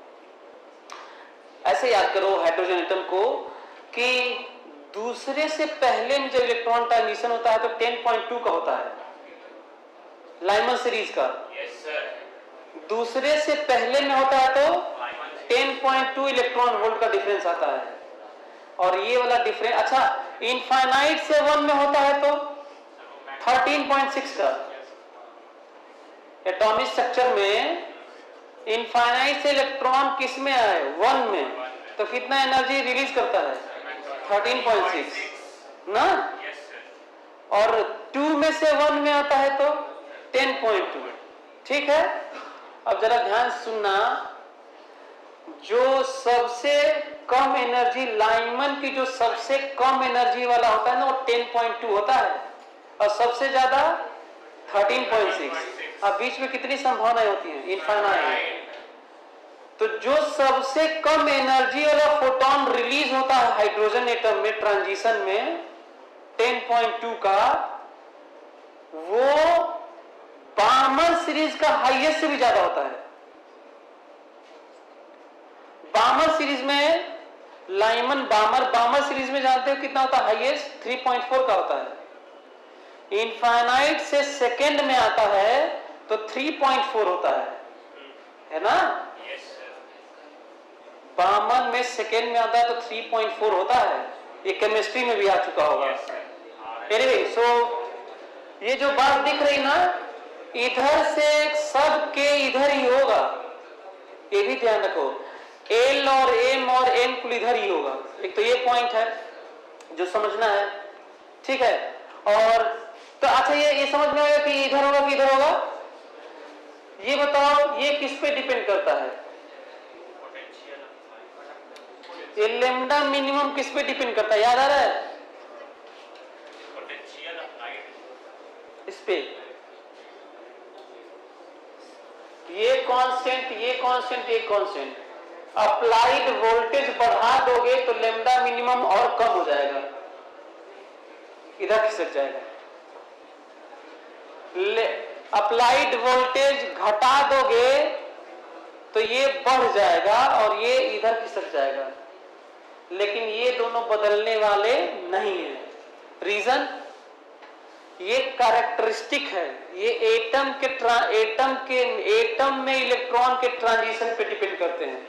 [SPEAKER 1] ऐसे याद करो हाइड्रोजन एटम को कि दूसरे से पहले में जब इलेक्ट्रॉन ट्रांजिशन होता है तो 10.2 का होता है, लाइमन सीरीज का। दूसरे से पहले में होता है तो 10.2 इलेक्ट्रॉन वोल्ट का डिफरेंस आता है, और ये वाला डिफरेंस, अच्छा इनफाइनाइट से 1 में होता है तो 13.6 का। एटॉमिक स्ट्रक्चर में इनफाइनाइट से इलेक्ट्रॉन किस में आए? 1 में, तो कितना एनर्जी रिलीज करता है? 13.6 ना, और 2 में से 1 में आता है तो 10.2। ठीक है, अब जरा ध्यान सुनना, जो सबसे कम एनर्जी, लाइमन की जो सबसे कम एनर्जी वाला होता है ना, वो 10.2 होता है, और सबसे ज्यादा 13.6। अब बीच में कितनी संभावनाएं होती हैं? इनफाइनाइट। तो जो सबसे कम एनर्जी वाला फोटोन रिलीज होता है हाइड्रोजन एटम में ट्रांजिशन में 10.2 का, वो बामर सीरीज का हाईएस्ट से भी ज्यादा होता है। बामर सीरीज में लाइमन बामर सीरीज में जानते हो कितना होता है? हाईएस्ट 3.4 का होता है। इनफाइनाइट से सेकेंड में आता है तो 3.4 होता है ना? बामन में सेकेंड में आता है तो 3.4 होता है, ये केमिस्ट्री में भी आ चुका होगा। एनीवे, सो ये जो बात दिख रही ना, इधर से सब के इधर ही होगा, ये भी ध्यान रखो। एल और एम और एन कुल इधर ही होगा। एक तो ये पॉइंट है जो समझना है, ठीक है। और तो अच्छा ये समझ में आएगा कि इधर होगा कि इधर होगा? ये बताओ, ये किस पे डिपेंड करता है? ये लेमडा मिनिमम किस पे डिपेंड करता है? याद आ रहा है? इस पे ये कांस्टेंट, ये कांस्टेंट, ये कांस्टेंट। अप्लाइड वोल्टेज बढ़ा दोगे तो लेमडा मिनिमम और कम हो जाएगा, इधर खिसक जाएगा। अप्लाइड वोल्टेज घटा दोगे तो ये बढ़ जाएगा और ये इधर खिसक जाएगा, लेकिन ये दोनों बदलने वाले नहीं है। रीजन, ये कैरेक्टरिस्टिक है, ये एटम में इलेक्ट्रॉन के ट्रांजिशन पे डिपेंड करते हैं।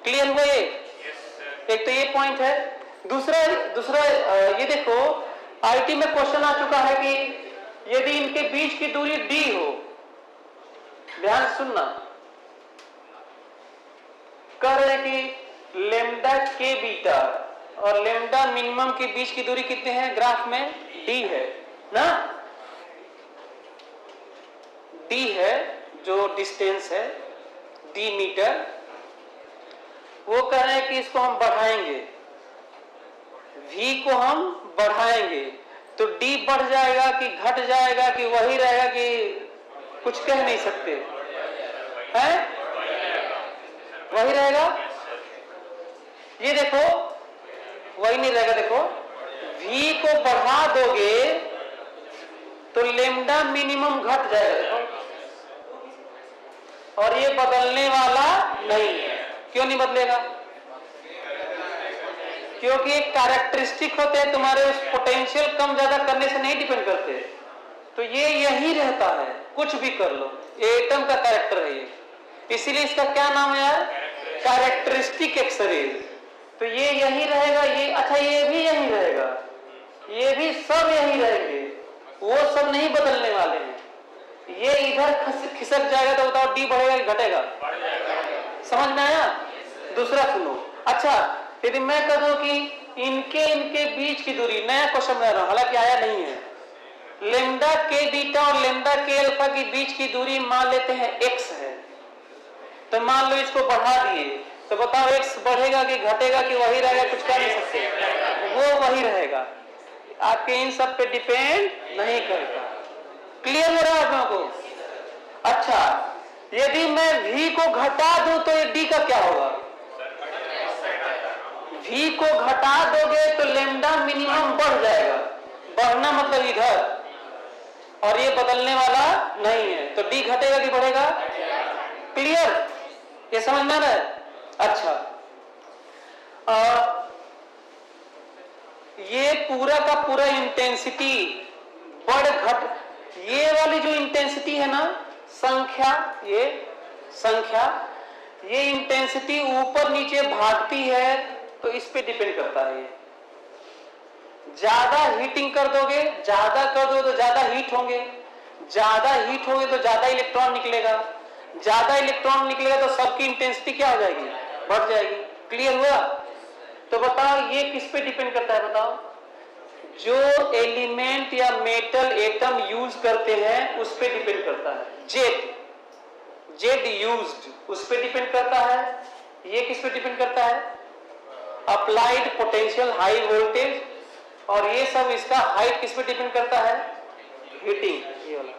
[SPEAKER 1] क्लियर हुआ ये? एक तो ये पॉइंट है। दूसरा दूसरा ये देखो, आईटी में क्वेश्चन आ चुका है कि यदि इनके बीच की दूरी d हो, ध्यान से सुनना, कह रहे कि लेमडा के बीटा और लेमडा मिनिमम के बीच की दूरी कितने हैं ग्राफ में, d है ना, d है जो डिस्टेंस है, d मीटर। वो कह रहे हैं कि इसको हम बढ़ाएंगे, v को हम बढ़ाएंगे, तो d बढ़ जाएगा कि घट जाएगा कि वही रहेगा, कि कुछ कह नहीं सकते हैं, वही रहेगा। ये देखो वही नहीं रहेगा, देखो v को बढ़ा दोगे तो लेमडा मिनिमम घट जाएगा, देखो, और ये बदलने वाला नहीं है। क्यों नहीं बदलेगा? क्योंकि एक कैरेक्टरिस्टिक होते हैं तुम्हारे, उस पोटेंशियल कम ज्यादा करने से नहीं डिपेंड करते, तो ये यही रहता है, कुछ भी कर लो, एटम का कैरेक्टर है ये, इसीलिए इसका क्या नाम है यार, कैरेक्टरिस्टिक एक्सरे। तो ये यही रहेगा, ये अच्छा ये भी यही रहेगा, ये भी सब यही रहेंगे, वो सब नहीं बदलने वाले हैं। ये इधर खिसक जाएगा तो बताओ डी बढ़ेगा कि घटेगा? समझ में आया? दूसरा सुनो, अच्छा यदि मैं कह दूं कि इनके बीच की दूरी, नया क्वेश्चन बना रहा हूं, हालांकि आया नहीं है, लेमडा के बीटा और लेमडा के अल्फा के बीच की दूरी मान लेते हैं x है, तो मान लो इसको बढ़ा दिए, तो बताओ x बढ़ेगा कि घटेगा कि वही रहेगा? कुछ कह नहीं सकते, वो वही रहेगा, आपके इन सब पे डिपेंड नहीं करता। क्लियर हो रहा है आप लोगों को? अच्छा यदि मैं v को घटा दूं तो ये d का क्या होगा? v को घटा दोगे तो लेमडा मिनिमम बढ़ जाएगा, बढ़ना मतलब इधर, और ये बदलने वाला नहीं है, तो d घटेगा कि बढ़ेगा? क्लियर? ये समझ में आ रहा है? अच्छा ये पूरा का पूरा इंटेंसिटी बढ़ घट, ये वाली जो इंटेंसिटी है ना, संख्या, ये संख्या, ये इंटेंसिटी ऊपर नीचे भागती है, तो इस पे डिपेंड करता है। ये ज्यादा हीटिंग कर दोगे, ज्यादा कर दो तो ज्यादा हीट होंगे, ज्यादा हीट होंगे तो ज्यादा इलेक्ट्रॉन निकलेगा, ज्यादा इलेक्ट्रॉन निकलेगा तो सबकी इंटेंसिटी क्या हो जाएगी? बढ़ जाएगी। क्लियर हुआ? तो बताओ ये किस पे डिपेंड करता है? बताओ, जो एलिमेंट या मेटल एटम यूज करते हैं उस पे डिपेंड करता है। जेड यूज्ड उस पे डिपेंड करता है। ये किस पे डिपेंड करता है? अप्लाइड पोटेंशियल हाई वोल्टेज, और ये सब इसका हाइट किस पे डिपेंड करता है? हीटिंग, ये वाला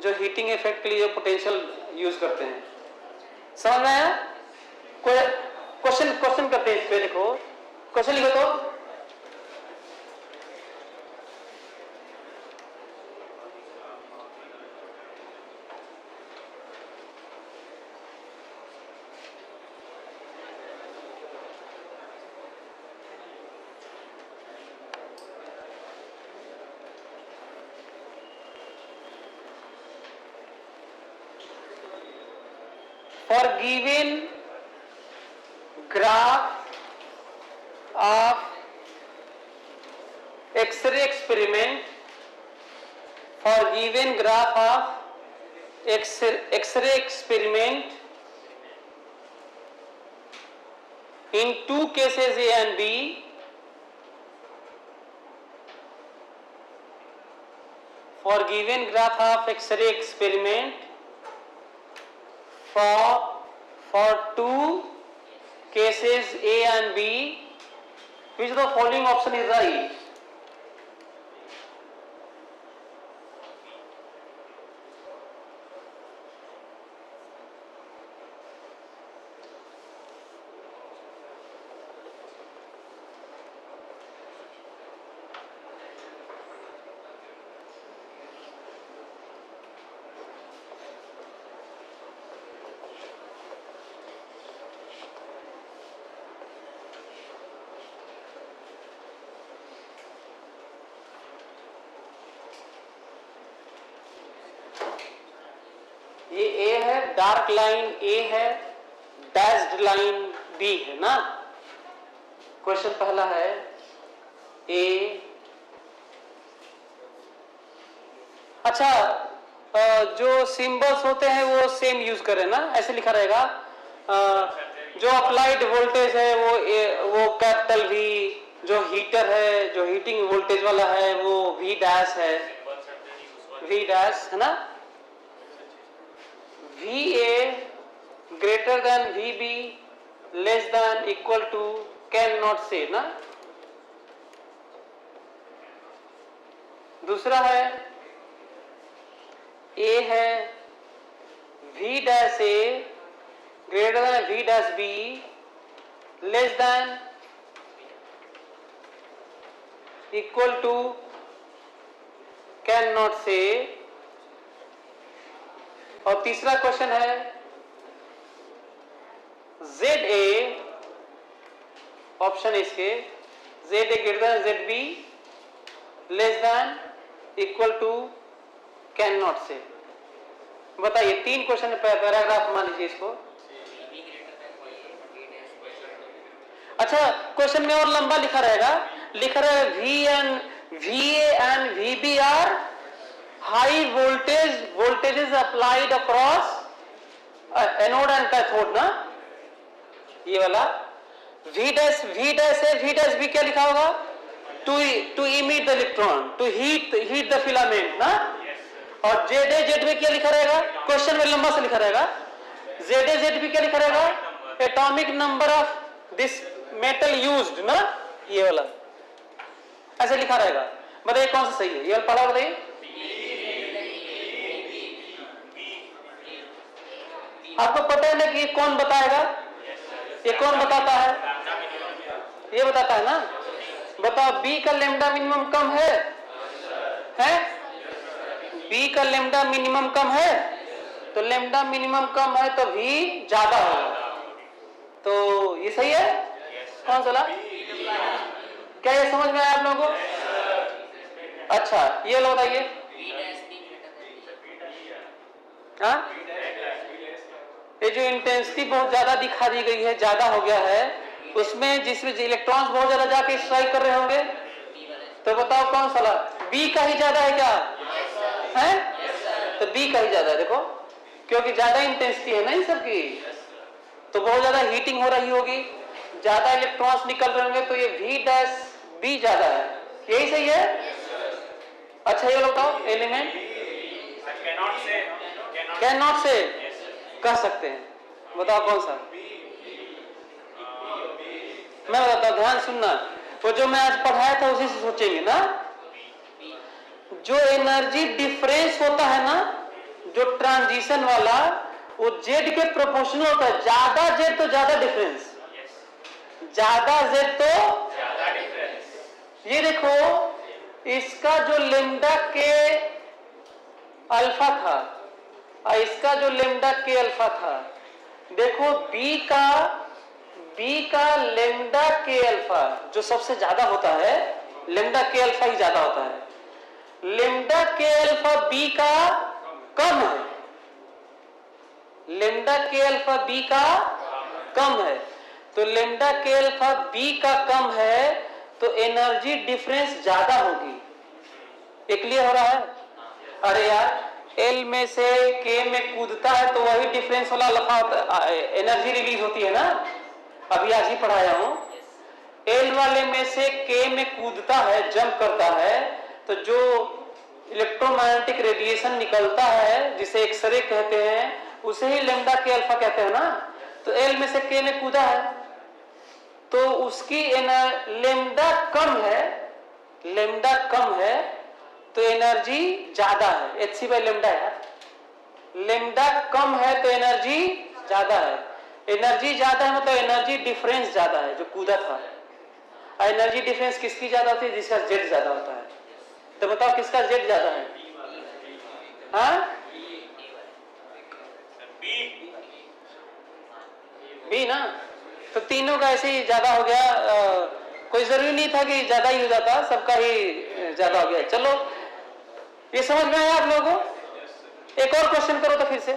[SPEAKER 1] जो हीटिंग इफेक्ट के लिए जो पोटेंशियल यूज करते हैं। समझ में आया? कोई क्वेश्चन करते हैं इस पे, देखो क्वेश्चन लिखो तो, for given graph of X-ray experiment, for given graph of X-ray experiment in two cases A and B, for given graph of X-ray experiment for two cases A and B, which of the following option is right? ये A है, dark line A है, dashed line B है ना। Question पहला है ए। अच्छा, जो symbols होते हैं वो सेम यूज करें ना, ऐसे लिखा रहेगा। जो अप्लाइड वोल्टेज है वो कैपिटल वी, जो हीटर है, जो हीटिंग वोल्टेज वाला है वो वी डैश है, वी डैश है ना। V A greater than V B less than equal to can not say ना। दूसरा है ए है V dash A greater than V dash B less than equal to can not say. और तीसरा question है Z A, option इसके Z A greater than Z B less than equal to can not say. बताइए, तीन question paragraph मान लीजिए इसको। अच्छा, क्वेश्चन में और लंबा लिखा रहेगा, लिखा रहेगा V A and V B are high voltages applied across anode and cathode ना, ये वाला। वी डैश है, वी डैश बी क्या लिखा होगा? To emit the electron, to heat the filament ना। और जेड में क्या लिखा रहेगा? क्वेश्चन में लंबा से लिखा रहेगा, जेड भी क्या लिखा रहेगा? Atomic number of this metal used ना, ये वाला ऐसे लिखा रहेगा। बताइए कौन सा सही है? ये वाला पढ़ा बताइए। आपको पता है ना कि कौन बताएगा? ये कौन बताता है? ये बताता है ना। बताओ, बी का लेमडा मिनिमम कम है? बी का लेमडा मिनिमम कम है, तो लेमडा मिनिमम कम है तो वी ज्यादा होगा, तो ये सही है। कौन सा? क्या ये समझ में आया आप लोगों को? अच्छा, ये लो बताइए। हाँ, ये जो इंटेंसिटी बहुत ज्यादा दिखा दी गई है, ज्यादा हो गया है, उसमें जिसमें इलेक्ट्रॉन्स बहुत ज्यादा जाके स्ट्राइक कर रहे होंगे, तो बताओ कौन सा? बी का ही ज्यादा है क्या है? तो बी का ही ज्यादा है, देखो, क्योंकि ज्यादा इंटेंसिटी है ना इन सब की, तो बहुत ज्यादा हीटिंग हो रही होगी, ज्यादा इलेक्ट्रॉन्स निकल रहे होंगे, तो ये वी डैश बी ज्यादा है। यही सही है। अच्छा, ये बताओ एलिमेंट कैन नॉट से कह सकते हैं, बताओ कौन सा? मैं बताता हूं, ध्यान सुनना। वो जो मैं आज पढ़ाया था उसी से सोचेंगे ना। जो एनर्जी डिफरेंस होता है ना, जो ट्रांजिशन वाला, वो जेड के प्रोपोर्शनल होता है। ज्यादा जेड तो ज्यादा डिफरेंस, ज्यादा जेड तो ज्यादा डिफरेंस। ये देखो, इसका जो लेमडा के अल्फा था और इसका जो लेमडा के अल्फा था, देखो बी का लेमडा के अल्फा जो सबसे ज्यादा होता है, लेमडा के अल्फा ही ज्यादा होता है। लेमडा के अल्फा बी का कम है, लेमडा के अल्फा बी का कम है, तो लेमडा के अल्फा बी का कम है, तो एनर्जी डिफरेंस ज्यादा होगी। ये क्लियर हो रहा है? अरे यार, एल में से के में कूदता है तो वही डिफरेंस वाला अल्फा एनर्जी रिलीज होती है ना। अभी आज ही पढ़ाया हूं, एल वाले में से के में कूदता है, जंप करता है, तो जो इलेक्ट्रोमैग्नेटिक रेडिएशन निकलता है, जिसे एक्सरे कहते हैं, उसे ही लेमडा के अल्फा कहते हैं ना। तो एल में से के में कूदा है, तो उसकी लेमडा कम है, लेमडा कम है तो एनर्जी ज्यादा है। एच सी बाई लेमडा है, लेमडा कम है तो एनर्जी ज्यादा है। एनर्जी ज्यादा है मतलब एनर्जी डिफरेंस ज्यादा है, जो कूदा था। एनर्जी डिफरेंस किसकी ज्यादा होती है? जिसका जेड ज्यादा होता है। तो बताओ किसका जेड ज्यादा है? हाँ, बी ना। तो तीनों का ऐसे ही ज्यादा हो गया। कोई जरूरी नहीं था कि ज्यादा ही हो जाता, सबका ही ज्यादा हो गया। चलो, ये समझ में आया आप लोगों को? एक और क्वेश्चन करो तो फिर से।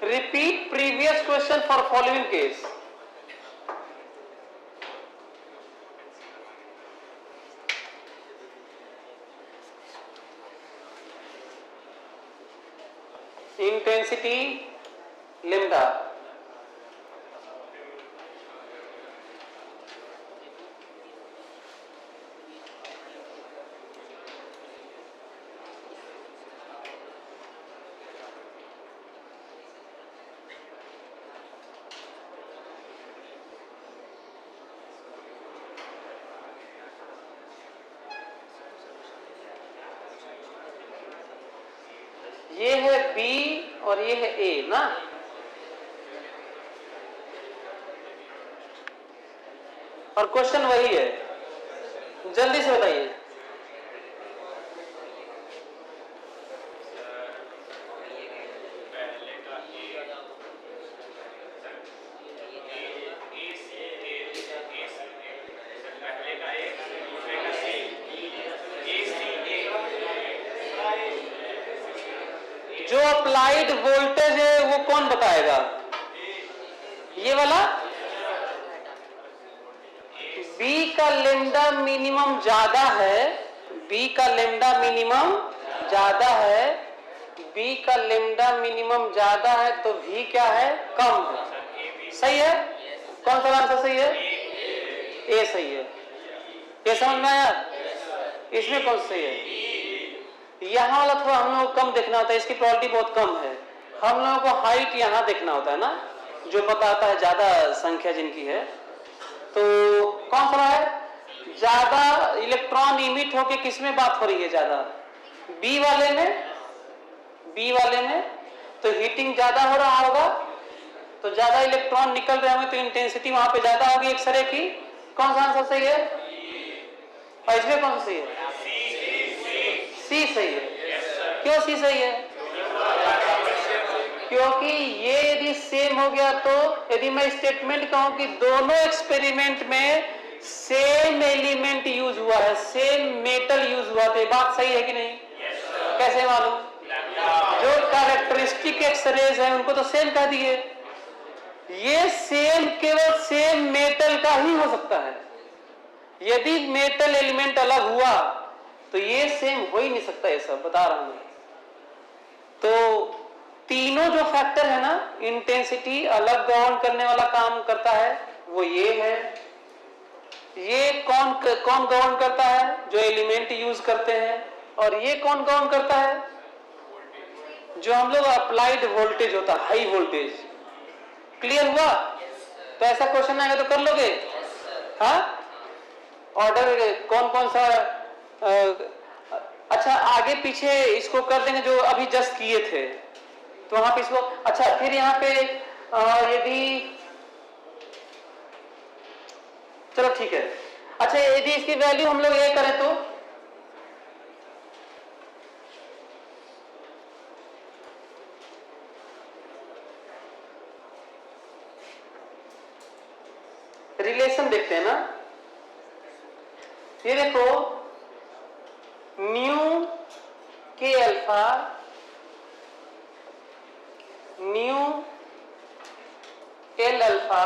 [SPEAKER 1] Repeat previous question for following case. Intensity lambda. ये है B और ये है A ना। और क्वेश्चन वही है, जल्दी से बताइए। जो अप्लाइड वोल्टेज है वो कौन बताएगा? ये वाला B का लेमडा मिनिमम ज्यादा है, B का लेमडा मिनिमम ज्यादा है, B का लेमडा मिनिमम ज्यादा है तो V क्या है? कम है। सही है? कौन सा आंसर सही है? A सही है। ये समझ में आया? इसमें कौन सही है? यहाँ वाला थोड़ा हम लोगों को कम देखना होता है, इसकी प्रोबेबिलिटी बहुत कम है। हम लोगों को हाइट यहाँ देखना होता है ना, जो बताता है ज्यादा संख्या जिनकी है। तो कौन सा है? ज्यादा इलेक्ट्रॉन इमिट होके किस में बात हो रही है ज्यादा? बी वाले में। बी वाले में तो हीटिंग ज्यादा हो रहा होगा, तो ज्यादा इलेक्ट्रॉन निकल रहे होंगे तो इंटेंसिटी वहां पे ज्यादा होगी एक्सरे की। कौन सा आंसर सही है? और इसमें कौन सा सही है? सी सही है। क्यों सी सही है? क्योंकि ये यदि सेम हो गया तो यदि मैं स्टेटमेंट कहूं कि दोनों एक्सपेरिमेंट में सेम एलिमेंट यूज हुआ है, सेम मेटल यूज हुआ, तो ये बात सही है कि नहीं? कैसे मालूम? जो कैरेक्टरिस्टिक एक्सरेज है उनको तो सेम कह दिए। ये सेम केवल सेम मेटल का ही हो सकता है। यदि मेटल एलिमेंट अलग हुआ तो ये सेम हो ही नहीं सकता, ये सब बता रहा हूं मैं। तो तीनों जो फैक्टर है ना, इंटेंसिटी अलग गवर्न करने वाला काम करता है, वो ये है। ये कौन गवर्न करता है? जो एलिमेंट यूज करते हैं। और ये कौन गवर्न करता है? जो हम लोग अप्लाइड वोल्टेज होता है, हाई वोल्टेज। क्लियर हुआ? तो ऐसा क्वेश्चन आएगा तो कर लोगे? हाँ, ऑर्डर कौन कौन सा? अच्छा, आगे पीछे इसको कर देंगे जो अभी जस्ट किए थे, तो वहां पे इसको। अच्छा, फिर यहाँ पे यदि, चलो ठीक है। अच्छा, यदि इसकी वैल्यू हम लोग ये करें तो रिलेशन देखते हैं ना। ये देखो, nu K alpha, nu L alpha,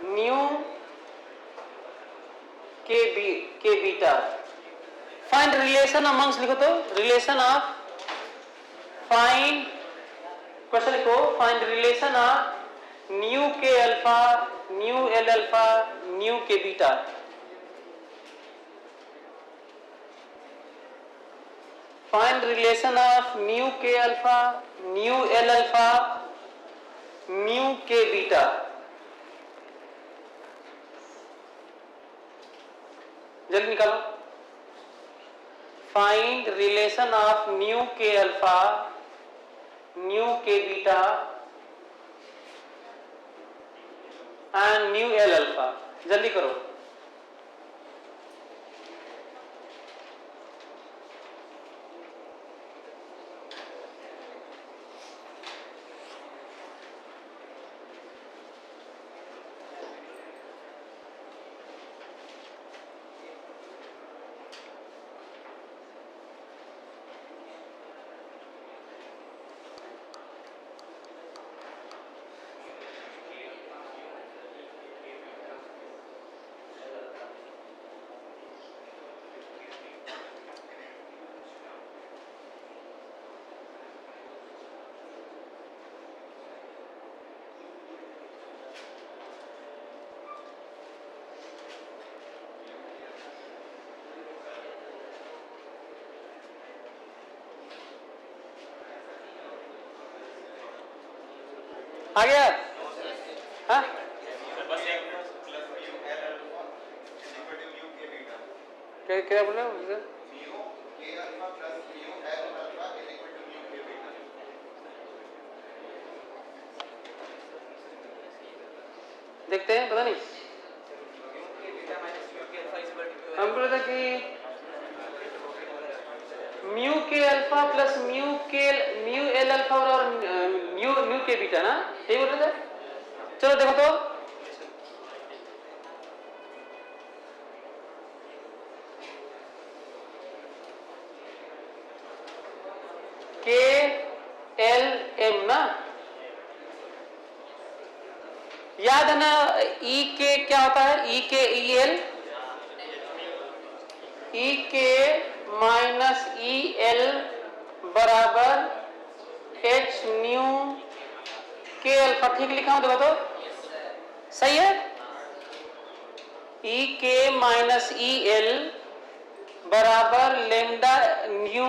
[SPEAKER 1] nu K beta. Find relation amongst, लिखो तो रिलेशन ऑफ, फाइंड, क्वेश्चन लिखो, find relation of nu K alpha, nu L alpha, nu K beta. Find relation of nu K alpha, nu L alpha, nu K beta. जल्दी निकालो। Find relation of nu K alpha, nu K beta and nu L alpha. जल्दी करो। आ गया? हाँ क्या बोले? देखते हैं, पता नहीं हम बोले था कि म्यू के alpha plus mu L alpha और म्यू के बीटा ना, यही बोल रहे थे। चलो देखो तो के एल एम ना, याद है ना? ई के क्या होता है? ई के ई एल, ई के माइनस ई एल बराबर एच न्यू के अल्फा। ठीक लिखा हूं? देखो तो सही है। ई के माइनस ई एल बराबर लेमडा न्यू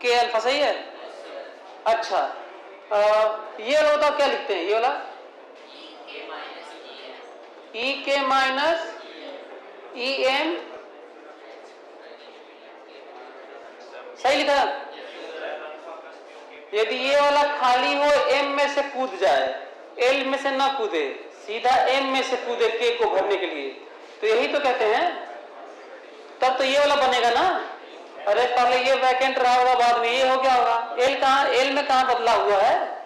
[SPEAKER 1] के अल्फा, सही है। अच्छा ये वाला बताओ क्या लिखते हैं? ये वाला ई के माइनस ई एम, सही लिखा। यदि ये वाला खाली हो, एम में से कूद जाए, एल में से ना कूदे, सीधा एम में से कूदे के को भरने के लिए, तो यही तो कहते हैं, तब तो ये वाला बनेगा ना। अरे पहले ये वैकेंट रहा होगा, बाद में ये हो गया होगा। एल कहां, एल में कहां बदला हुआ है?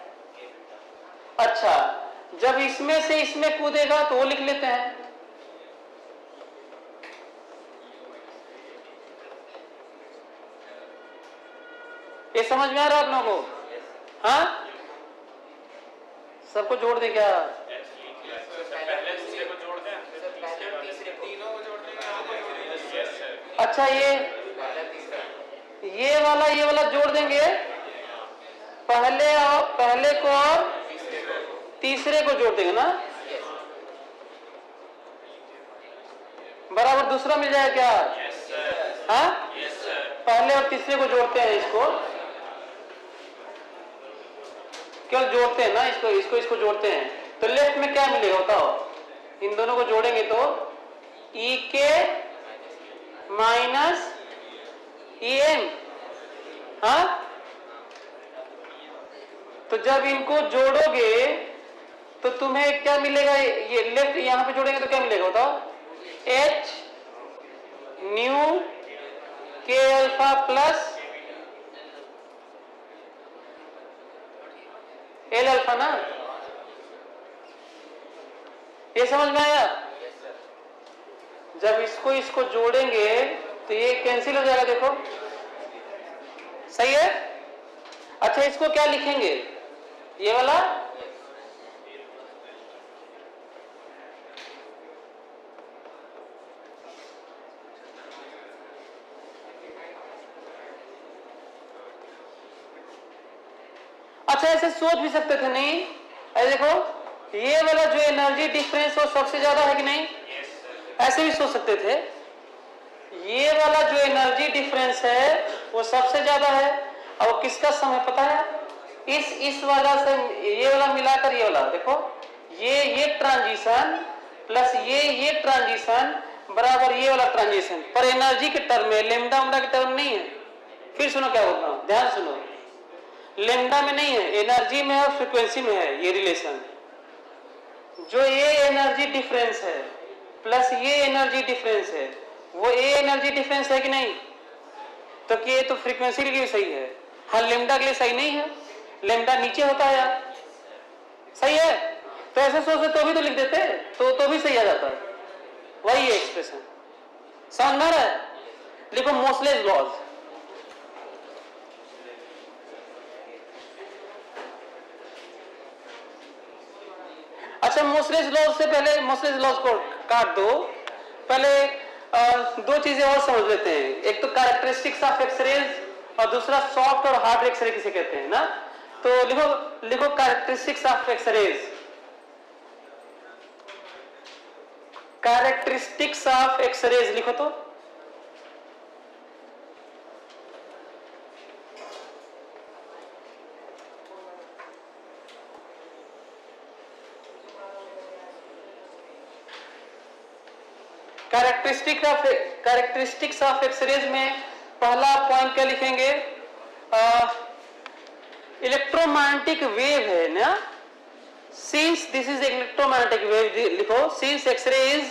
[SPEAKER 1] अच्छा, जब इसमें से इसमें कूदेगा तो वो लिख लेते हैं। ये समझ में आ रहा है आप लोगों को? हाँ, सबको जोड़ दे क्या? अच्छा ये वाला जोड़ देंगे, पहले को और तीसरे को जोड़ देंगे ना, बराबर दूसरा मिल जाएगा क्या? हाँ, पहले और तीसरे को जोड़ते हैं, इसको केवल जोड़ते हैं ना, इसको जोड़ते हैं, तो लेफ्ट में क्या मिलेगा बताओ? इन दोनों को जोड़ेंगे तो ई के माइनस ई एम। हाँ, तो जब इनको जोड़ोगे तो तुम्हें क्या मिलेगा? ये लेफ्ट यहां पे जोड़ेंगे तो क्या मिलेगा बताओ? H new K alpha plus L alpha ना। ये समझ में आया? जब इसको जोड़ेंगे तो ये कैंसिल हो जाएगा, देखो सही है। अच्छा, इसको क्या लिखेंगे? ये वाला अच्छा, ऐसे सोच भी सकते थे नहीं? अरे देखो, ये वाला जो एनर्जी डिफरेंस वो सबसे ज्यादा है कि नहीं? ऐसे भी सोच सकते थे, ये वाला जो एनर्जी डिफरेंस है वो सबसे ज्यादा है। और किसका सम है पता है? इस वाला से ये वाला मिलाकर ये वाला, देखो ये ट्रांजिशन प्लस ये ट्रांजिशन बराबर ये वाला ट्रांजिशन, पर एनर्जी के टर्म में, लेमडा उमडा के टर्म नहीं है। फिर सुनो क्या बोल रहा हूं, ध्यान सुनो, लेमडा में नहीं है, एनर्जी में है और फ्रीक्वेंसी में है ये रिलेशन। जो ये एनर्जी डिफरेंस है प्लस ये एनर्जी डिफरेंस है, वो ए एनर्जी डिफरेंस है कि नहीं? तो कि ये तो फ्रीक्वेंसी के लिए सही है, हाँ लेमडा के लिए सही नहीं है, लेमडा नीचे होता है यार, सही है। तो ऐसे सोचते तो भी तो लिख देते, तो भी सही आ जाता है, वही है एक्सप्रेशन। समझ में आ रहा है? लिखो मोसलेस लॉज। अच्छा, मोसलेस लॉज से पहले मोसलेस लॉज को काट दो, पहले दो चीजें और समझ लेते हैं। एक तो कैरेक्टरिस्टिक्स ऑफ एक्सरेज और दूसरा सॉफ्ट और हार्ड एक्सरे किसे कहते हैं ना। तो लिखो characteristics of x rays. Characteristics of x rays लिखो तो। कैरेक्टरिस्टिक्स ऑफ एक्सरेज में पहला पॉइंट क्या लिखेंगे? इलेक्ट्रोमैग्नेटिक वेव है ना, since this is electromagnetic wave लिखो, since X-ray is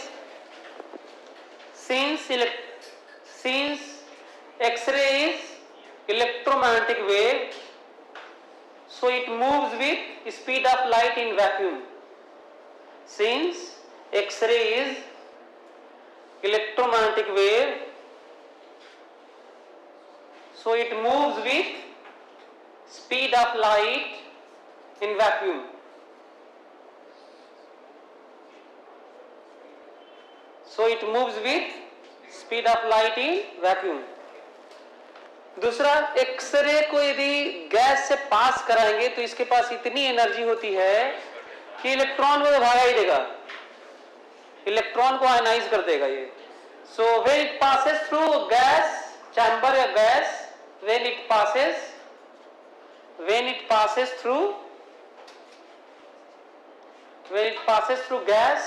[SPEAKER 1] electromagnetic wave, so it moves with speed of light in vacuum. Since X-ray is electromagnetic wave, so it moves with speed of light in vacuum. So it moves with speed of light in vacuum. दूसरा, x ray को यदि gas से पास कराएंगे तो इसके पास इतनी energy होती है कि इलेक्ट्रॉन को भागा ही देगा, इलेक्ट्रॉन को आयनाइज कर देगा ये. So when it passes through gas chamber या gas, when it passes through gas,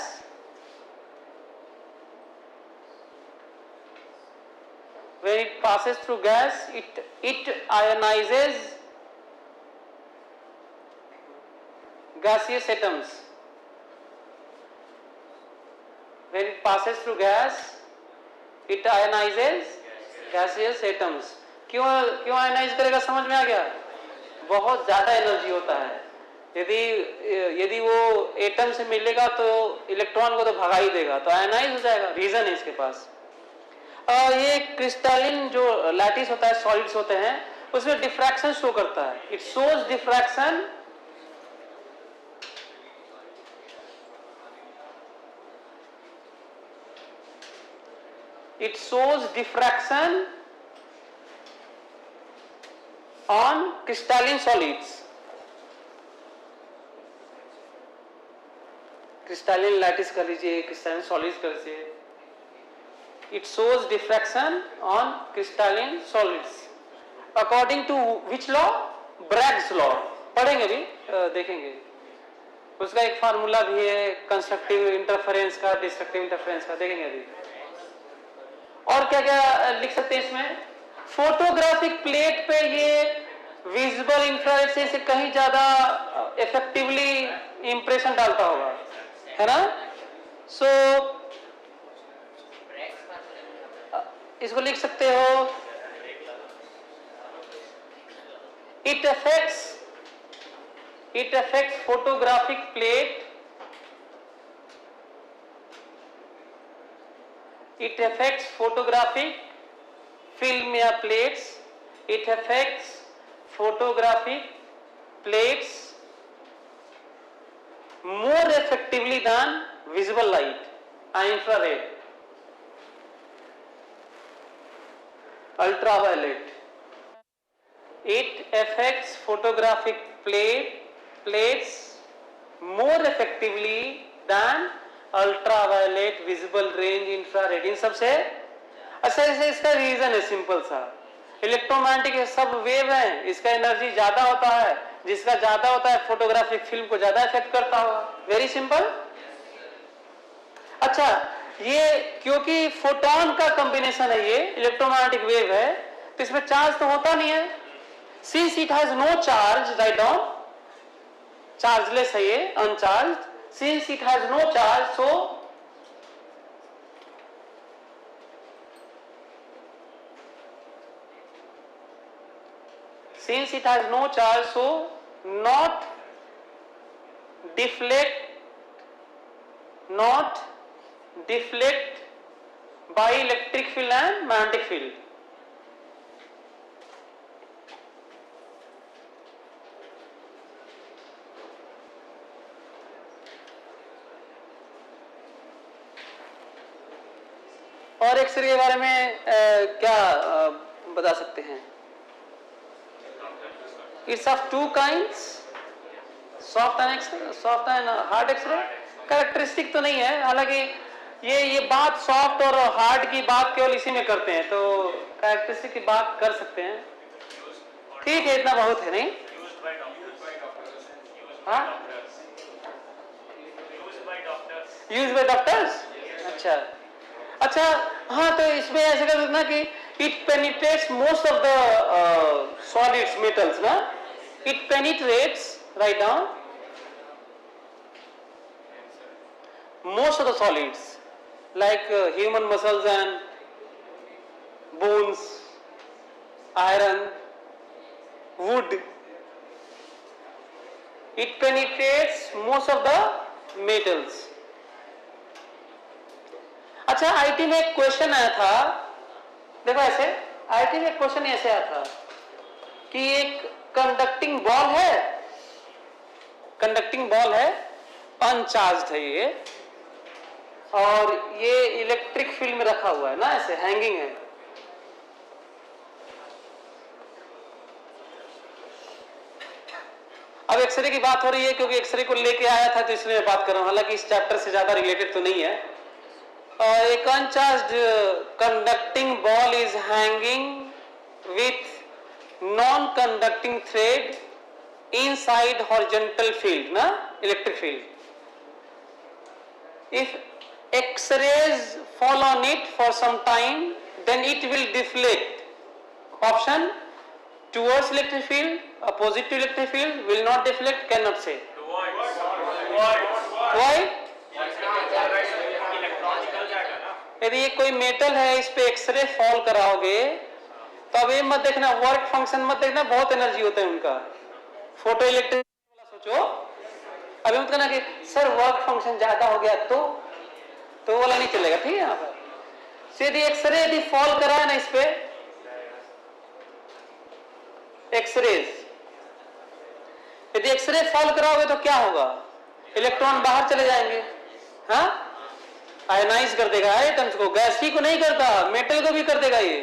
[SPEAKER 1] when it passes through gas, it ionizes gaseous atoms. When it passes through gas, it ionizes gaseous atoms. क्यों ionise करेगा? समझ में आ गया? बहुत ज्यादा energy होता है. यदि वो एटम से मिलेगा तो इलेक्ट्रॉन को तो भगा ही देगा, तो आयनाइज हो जाएगा. रीजन है इसके पास. ये क्रिस्टलिन जो लैटिस होता है, सॉलिड्स होते हैं, उसमें डिफ्रैक्शन शो करता है. It shows diffraction on crystalline solids. Crystalline lattice कर लीजिए, क्रिस्टलिन सॉलिड्स कर लीजिए. It shows diffraction on crystalline solids. According to which law? Bragg's law. पढ़ेंगे भी, देखेंगे. उसका एक फार्मूला भी है कंस्ट्रक्टिव इंटरफेरेंस का, डिस्ट्रक्टिव इंटरफेरेंस का, देखेंगे अभी. और क्या क्या लिख सकते हैं इसमें? फोटोग्राफिक प्लेट पे ये विजिबल इंफ्रारेड से कहीं ज्यादा इफेक्टिवली इंप्रेशन डालता होगा, है ना? सो इसको लिख सकते हो, it affects photographic plate, it affects photographic film या plates, it affects photographic plates more effectively than visible light and infrared. Ultraviolet. It affects photographic plates more effectively than ultraviolet, visible range, infrared. इन सबसे अच्छा इसका reason है simple सा. Electromagnetic सब wave है, इसका energy ज्यादा होता है, जिसका ज्यादा होता है फोटोग्राफिक फिल्म को ज्यादा इफेक्ट करता होगा. Very simple. अच्छा, ये क्योंकि फोटोन का कॉम्बिनेशन है, ये इलेक्ट्रोमैग्नेटिक वेव है, तो इसमें चार्ज तो होता नहीं है. Since it has no charge, right down, chargeless है ये, uncharged. Since it has no charge, so not deflect by electric field and magnetic field. और एक्सरे के बारे में क्या बता सकते हैं? It's of two kinds, soft and hard x ray. Characteristic तो नहीं है, हालांकि ये बात सॉफ्ट और हार्ड की बात केवल इसी में करते हैं, तो कैरेक्टरिस्टिक की बात कर सकते हैं. ठीक है, इतना बहुत है. नहीं, हाँ, यूज बाय डॉक्टर्स. अच्छा, अच्छा, हाँ, तो इसमें ऐसे कर सकते ना कि it penetrates most of the solids metals ना, it penetrates, right down, most of the solids like human muscles and bones, iron, wood, it penetrates most of the metals. अच्छा, आईटी में एक क्वेश्चन आया था, देखो ऐसे आईटी में एक क्वेश्चन ऐसे आया था कि एक कंडक्टिंग बॉल है, अनचार्ज्ड है ये, और ये इलेक्ट्रिक फील्ड में रखा हुआ है ना, ऐसे हैंगिंग है। अब एक्सरे की बात हो रही है क्योंकि एक्सरे को लेके आया था तो इसलिए मैं बात कर रहा हूं, हालांकि इस चैप्टर से ज्यादा रिलेटेड तो नहीं है। एक uncharged conducting ball is hanging with non conducting thread inside horizontal field ना, electric field. If X-rays fall on it for some time, then it will deflect. Option towards electric field, opposite to electric field, will not deflect, cannot say. Why? यदि ये कोई metal है, इस पे x ray fall कराओगे तो अब ये मत देखना, वर्क फंक्शन मत देखना, बहुत एनर्जी होता है उनका। फोटो इलेक्ट्रिक वाला सोचो, अभी मत कहना कि सर वर्क फंक्शन ज्यादा हो गया तो वाला नहीं चलेगा, ठीक है। यहाँ पर सीधी एक्सरे यदि फॉल करा है ना इस पे, एक्सरेज यदि एक्सरे फॉल कराओगे तो क्या होगा, इलेक्ट्रॉन बाहर चले जाएंगे, हाँ, आयनाइज कर देगा एटम्स को, गैस ही को नहीं करता, मेटल को भी कर देगा ये।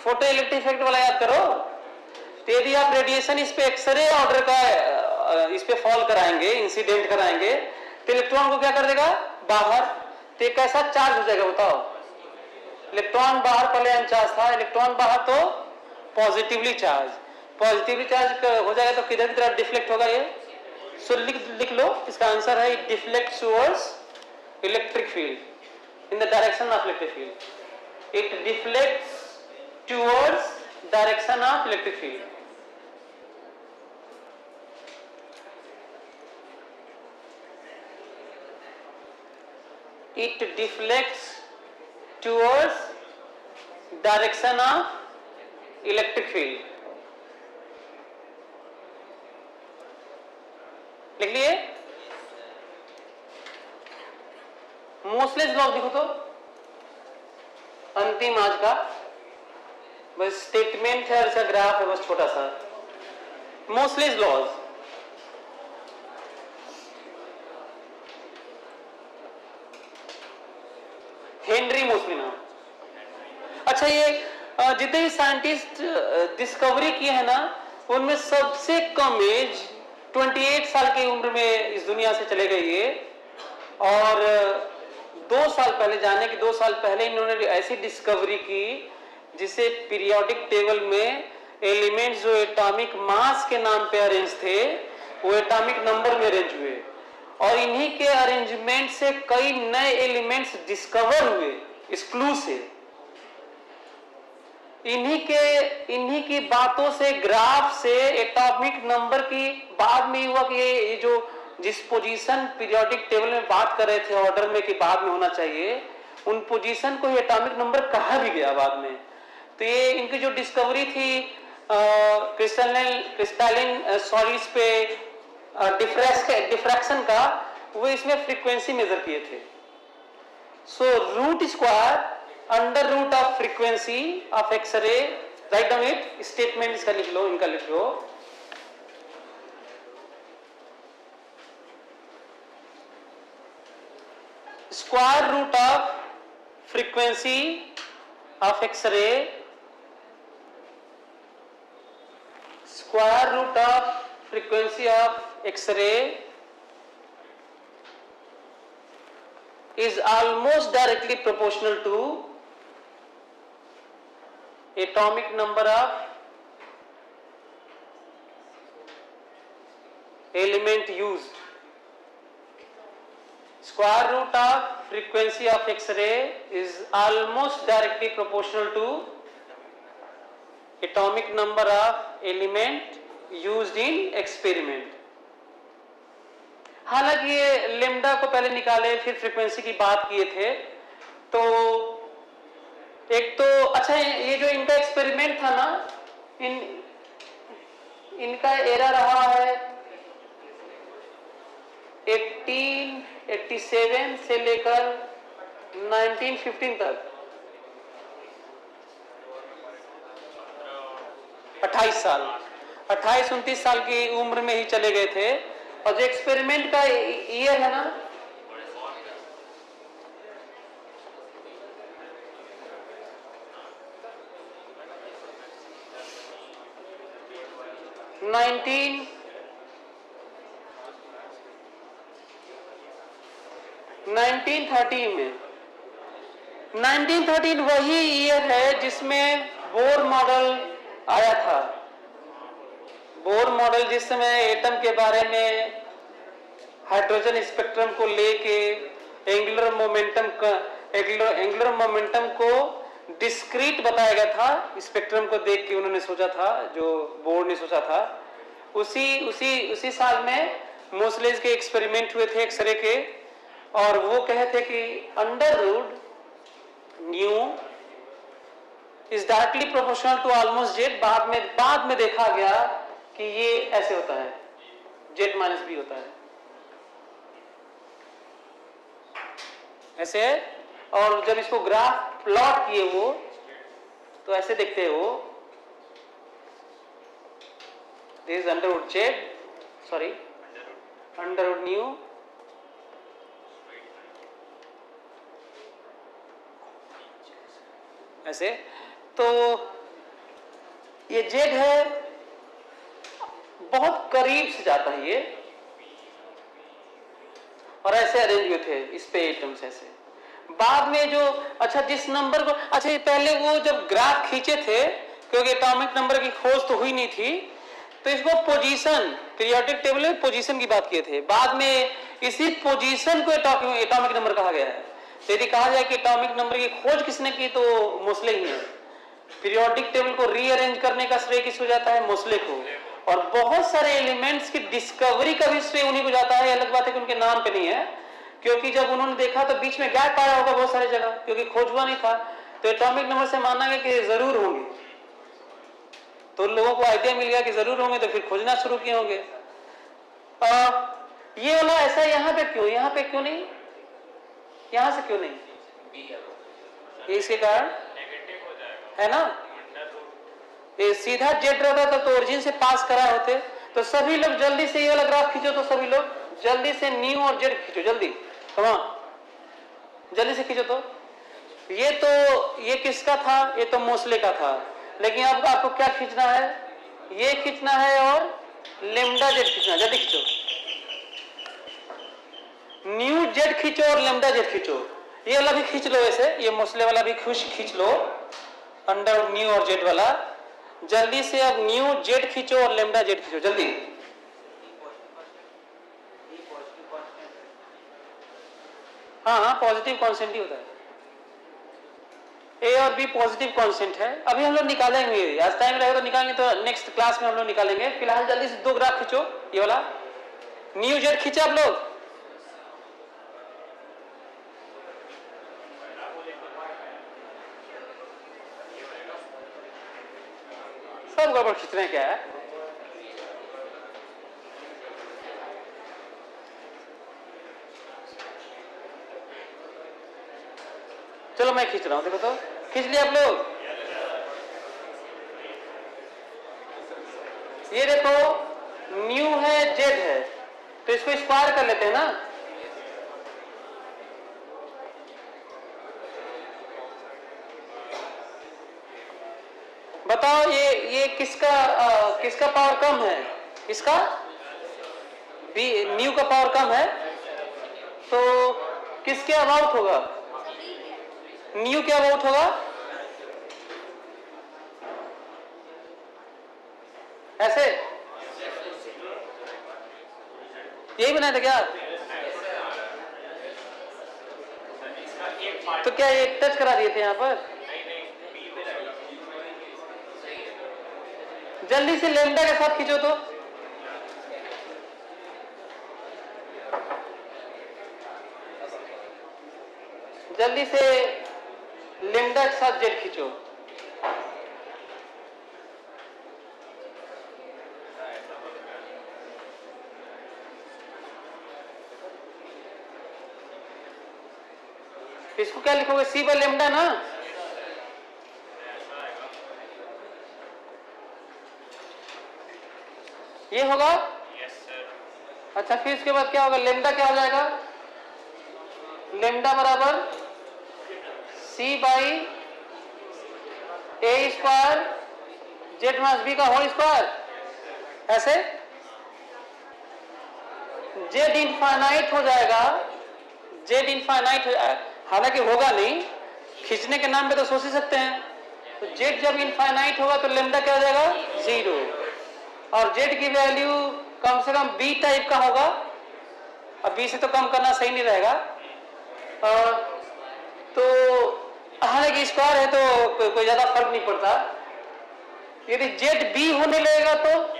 [SPEAKER 1] फोटो इलेक्ट्रिक इफेक्ट वाला याद करो। तो यदि आप रेडिएशन इस पे एक्सरे ऑर्डर का इस पे फॉल कराएंगे, इंसिडेंट कराएंगे, तो इलेक्ट्रॉन को क्या कर देगा, बाहर। तो कैसा चार्ज हो जाएगा बताओ, इलेक्ट्रॉन बाहर पहले अनचार्ज था, इलेक्ट्रॉन बाहर तो पॉजिटिवली चार्ज हो जाएगा, तो किधर की तरफ डिफ्लेक्ट होगा ये, सो लिख लो, इसका आंसर है it deflects towards electric field, in the direction of electric field, it deflects towards direction of electric field. It deflects towards direction of electric field. लिख लिए। मोस्लेस लॉ देखो तो, अंतिम आज का बस स्टेटमेंट है, इसका ग्राफ है बस छोटा सा। मोस्लेस लॉज, हेनरी मोस्ली नाम। अच्छा, ये जितने भी साइंटिस्ट डिस्कवरी किए हैं ना, उनमें सबसे कम एज 28 साल की उम्र में इस दुनिया से चले गए ये, और 2 साल पहले, जाने के 2 साल पहले इन्होंने ऐसी डिस्कवरी की जिसे पीरियोडिक टेबल में एलिमेंट्स जो एटॉमिक मास के नाम पे अरेंज थे वो एटॉमिक नंबर में अरेंज हुए, और इन्हीं के अरेंजमेंट से कई नए एलिमेंट्स डिस्कवर हुए इस क्लू से। इन्हीं की बातों से, ग्राफ से, एटॉमिक नंबर की बाद में हुआ कि ये जो जिस पोजीशन पीरियोडिक टेबल में बात कर रहे थे ऑर्डर में कि बाद में होना चाहिए, उन पोजीशन को हिस्टोनिक नंबर कहा भी गया बाद में। तो ये इनकी जो डिस्कवरी थी क्रिस्टलिन सॉलिड्स पे डिफ्रैक्शन का, वो इसमें फ्रीक्वेंसी मेजर किए थे। So root square under root of frequency of X-ray, right down it, statement इसका लिख लो, इनका लिख लो। Square root of frequency of X-ray, square root of frequency of X-ray is almost directly proportional to atomic number of element used. Square root of frequency of X-ray is almost directly proportional to atomic number of element used in experiment. हालांकि ये lambda को पहले निकाले फिर frequency की बात किए थे, तो एक तो अच्छा ये जो इनका एक्सपेरिमेंट था ना, इनका एरा रहा है 1887 से लेकर 1915 तक 28 साल 28-29 साल की उम्र में ही चले गए थे। और जो एक्सपेरिमेंट का ईयर है ना, नाइनटीन 1913 में 1913 वही ईयर है जिसमें बोर मॉडल आया था। बोर मॉडल जिस समय एटम के बारे में हाइड्रोजन स्पेक्ट्रम को लेके एंगुलर मोमेंटम को डिस्क्रीट बताया गया था, स्पेक्ट्रम को देख के उन्होंने सोचा था, जो बोर ने सोचा था। उसी साल में मोसलेज के एक्सपेरिमेंट हुए थे एक्सरे के, और वो कहे थे कि under root nu is directly proportional to almost Z. बाद में देखा गया कि ये ऐसे होता है, जेड माइनस बी होता है ऐसे। और जब इसको ग्राफ प्लॉट किए वो, तो ऐसे देखते हैं वो, this is under root Z, sorry under root nu ऐसे। तो ये जेड है, बहुत करीब से जाता है ये, और ऐसे अरेंज हुए थे इस पे एटम्स ऐसे। बाद में जो अच्छा जिस नंबर को अच्छा पहले वो जब ग्राफ खींचे थे, क्योंकि एटॉमिक नंबर की खोज तो हुई नहीं थी, तो इसको पोजीशन, पीरियोडिक टेबल में पोजीशन की बात किए थे। बाद में इसी पोजीशन को एटॉमिक नंबर कहा गया है। तो यदि कहा जाए कि एटॉमिक नंबर की खोज किसने की, तो मोसले ही है। पीरियोडिक टेबल को रीअरेंज करने का श्रेय किसको जाता है? मोसले को। और बहुत सारे एलिमेंट्स की डिस्कवरी का भी श्रेय उन्हीं को जाता है। अलग बात है कि उनके नाम पे नहीं है, क्योंकि जब उन्होंने देखा तो बीच में गैप आया होगा बहुत सारी जगह, क्योंकि खोज हुआ नहीं था। तो एटॉमिक नंबर से माना गया कि जरूर होंगे, तो लोगों को आइडिया मिल गया कि जरूर होंगे, तो फिर खोजना शुरू किए होंगे। ये वाला ऐसा यहाँ पे क्यों, यहाँ पे क्यों नहीं, यहाँ से क्यों नहीं? ये इसके कारण है ना, ये सीधा जेड रहता तो ओरिजिन से पास कराए होते। तो सभी लोग जल्दी से ये वाला ग्राफ खींचो, तो सभी लोग जल्दी से न्यू और जेड खींचो, जल्दी जल्दी से खींचो। तो ये किसका था? ये तो मोसले का था। लेकिन अब आपको क्या खींचना है? ये खींचना है और लेमडा जेड खींचना है। जल्दी खींचो, न्यू जेड खींचो और लेमडा जेड खींचो। ये वाला भी खींच लो, ऐसे ये मोसले वाला भी खींच लो, अंडर न्यू और जेड वाला। जल्दी से अब न्यू जेड खींचो और लेमडा जेड खींचो, जल्दी। हाँ, पॉजिटिव कांस्टेंट ही होता है। ए और बी पॉजिटिव कांस्टेंट है। अभी हम लोग निकालेंगे, आज टाइम रहेगा तो निकालेंगे, तो नेक्स्ट क्लास में हम लोग निकालेंगे। फिलहाल जल्दी से दो ग्राफ खींचो, ये वाला न्यू जेड खींचा आप लोग। सब गड़बड़ खींच रहे हैं क्या है? चलो मैं खींच रहा हूं, देखो तो खींच लिया आप लोग। ये देखो न्यू है, जेड है, तो इसको स्क्वायर कर लेते हैं ना। बताओ ये किसका पावर कम है? इसका बी, न्यू का पावर कम है, तो किसके अबाउट होगा? न्यू के अबाउट होगा। ऐसे यही बनाया था क्या? तो क्या ये टच करा दिए थे यहाँ पर? जल्दी से लेमडा के साथ खींचो तो। जल्दी से लेमडा के साथ जेड खींचो। इसको क्या लिखोगे? सी बाय लेमडा ना? ये होगा? Yes sir. अच्छा, फिर इसके बाद क्या होगा? लेमडा क्या हो जाएगा? लेमडा बराबर C by A square Z minus B का होल स्क्वायर। ऐसे जेड इनफाइनाइट हो जाएगा। जेड इनफाइनाइट हो जाएगा, हालांकि होगा नहीं, खींचने के नाम पे तो सोच ही सकते हैं। तो जेड जब इनफाइनाइट होगा तो लेमडा क्या हो जाएगा? 0। और जेड की वैल्यू कम से कम बी टाइप का होगा। अब बी से तो कम करना सही नहीं रहेगा। तो हालांकि स्क्वायर है तो कोई ज्यादा फर्क नहीं पड़ता। यदि जेड बी होने लगेगा तो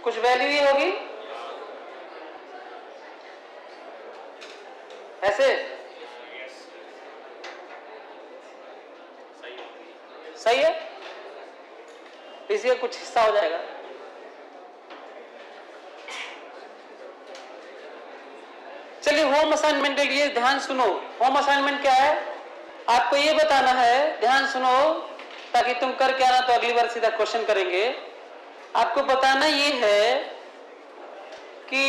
[SPEAKER 1] कुछ वैल्यू ही होगी ऐसे। सही है, इसी का कुछ हिस्सा हो जाएगा। चलिए होम असाइनमेंट के लिए ध्यान सुनो। होम असाइनमेंट क्या है? आपको ये बताना है, ध्यान सुनो ताकि तुम करके आना तो अगली बार सीधा क्वेश्चन करेंगे। आपको बताना ये है कि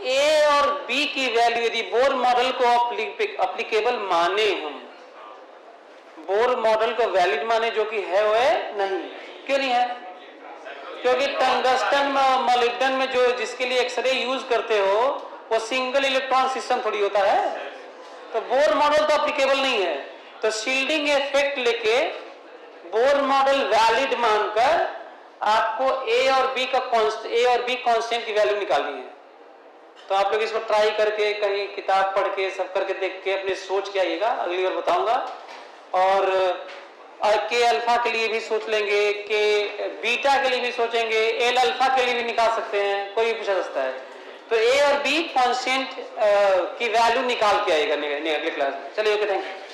[SPEAKER 1] ए और बी की वैल्यू यदि बोर मॉडल को अप्लीकेबल माने, हम बोर मॉडल को वैलिड माने, जो कि है वो नहीं। क्यों नहीं है? क्योंकि टंगस्टन मोलिब्डेनम में जो जिसके लिए एक्सरे यूज करते हो वो सिंगल इलेक्ट्रॉन सिस्टम थोड़ी होता है। तो बोर मॉडल तो अप्लीकेबल नहीं है। तो शील्डिंग इफेक्ट लेके बोर मॉडल वैलिड मानकर आपको ए और बी कांस्टेंट की वैल्यू निकालनी है। तो आप लोग इसको ट्राई करके कहीं किताब पढ़ के सब करके देख के अपने सोच के आइएगा, अगली बार बताऊंगा। और के अल्फा के लिए भी सोच लेंगे, के बीटा के लिए भी सोचेंगे, एल अल्फा के लिए भी निकाल सकते हैं, कोई भी पूछा सकता है। तो ए और बी कांस्टेंट की वैल्यू निकाल के आएगा अगले क्लास में। चलिए, ओके, थैंक यू।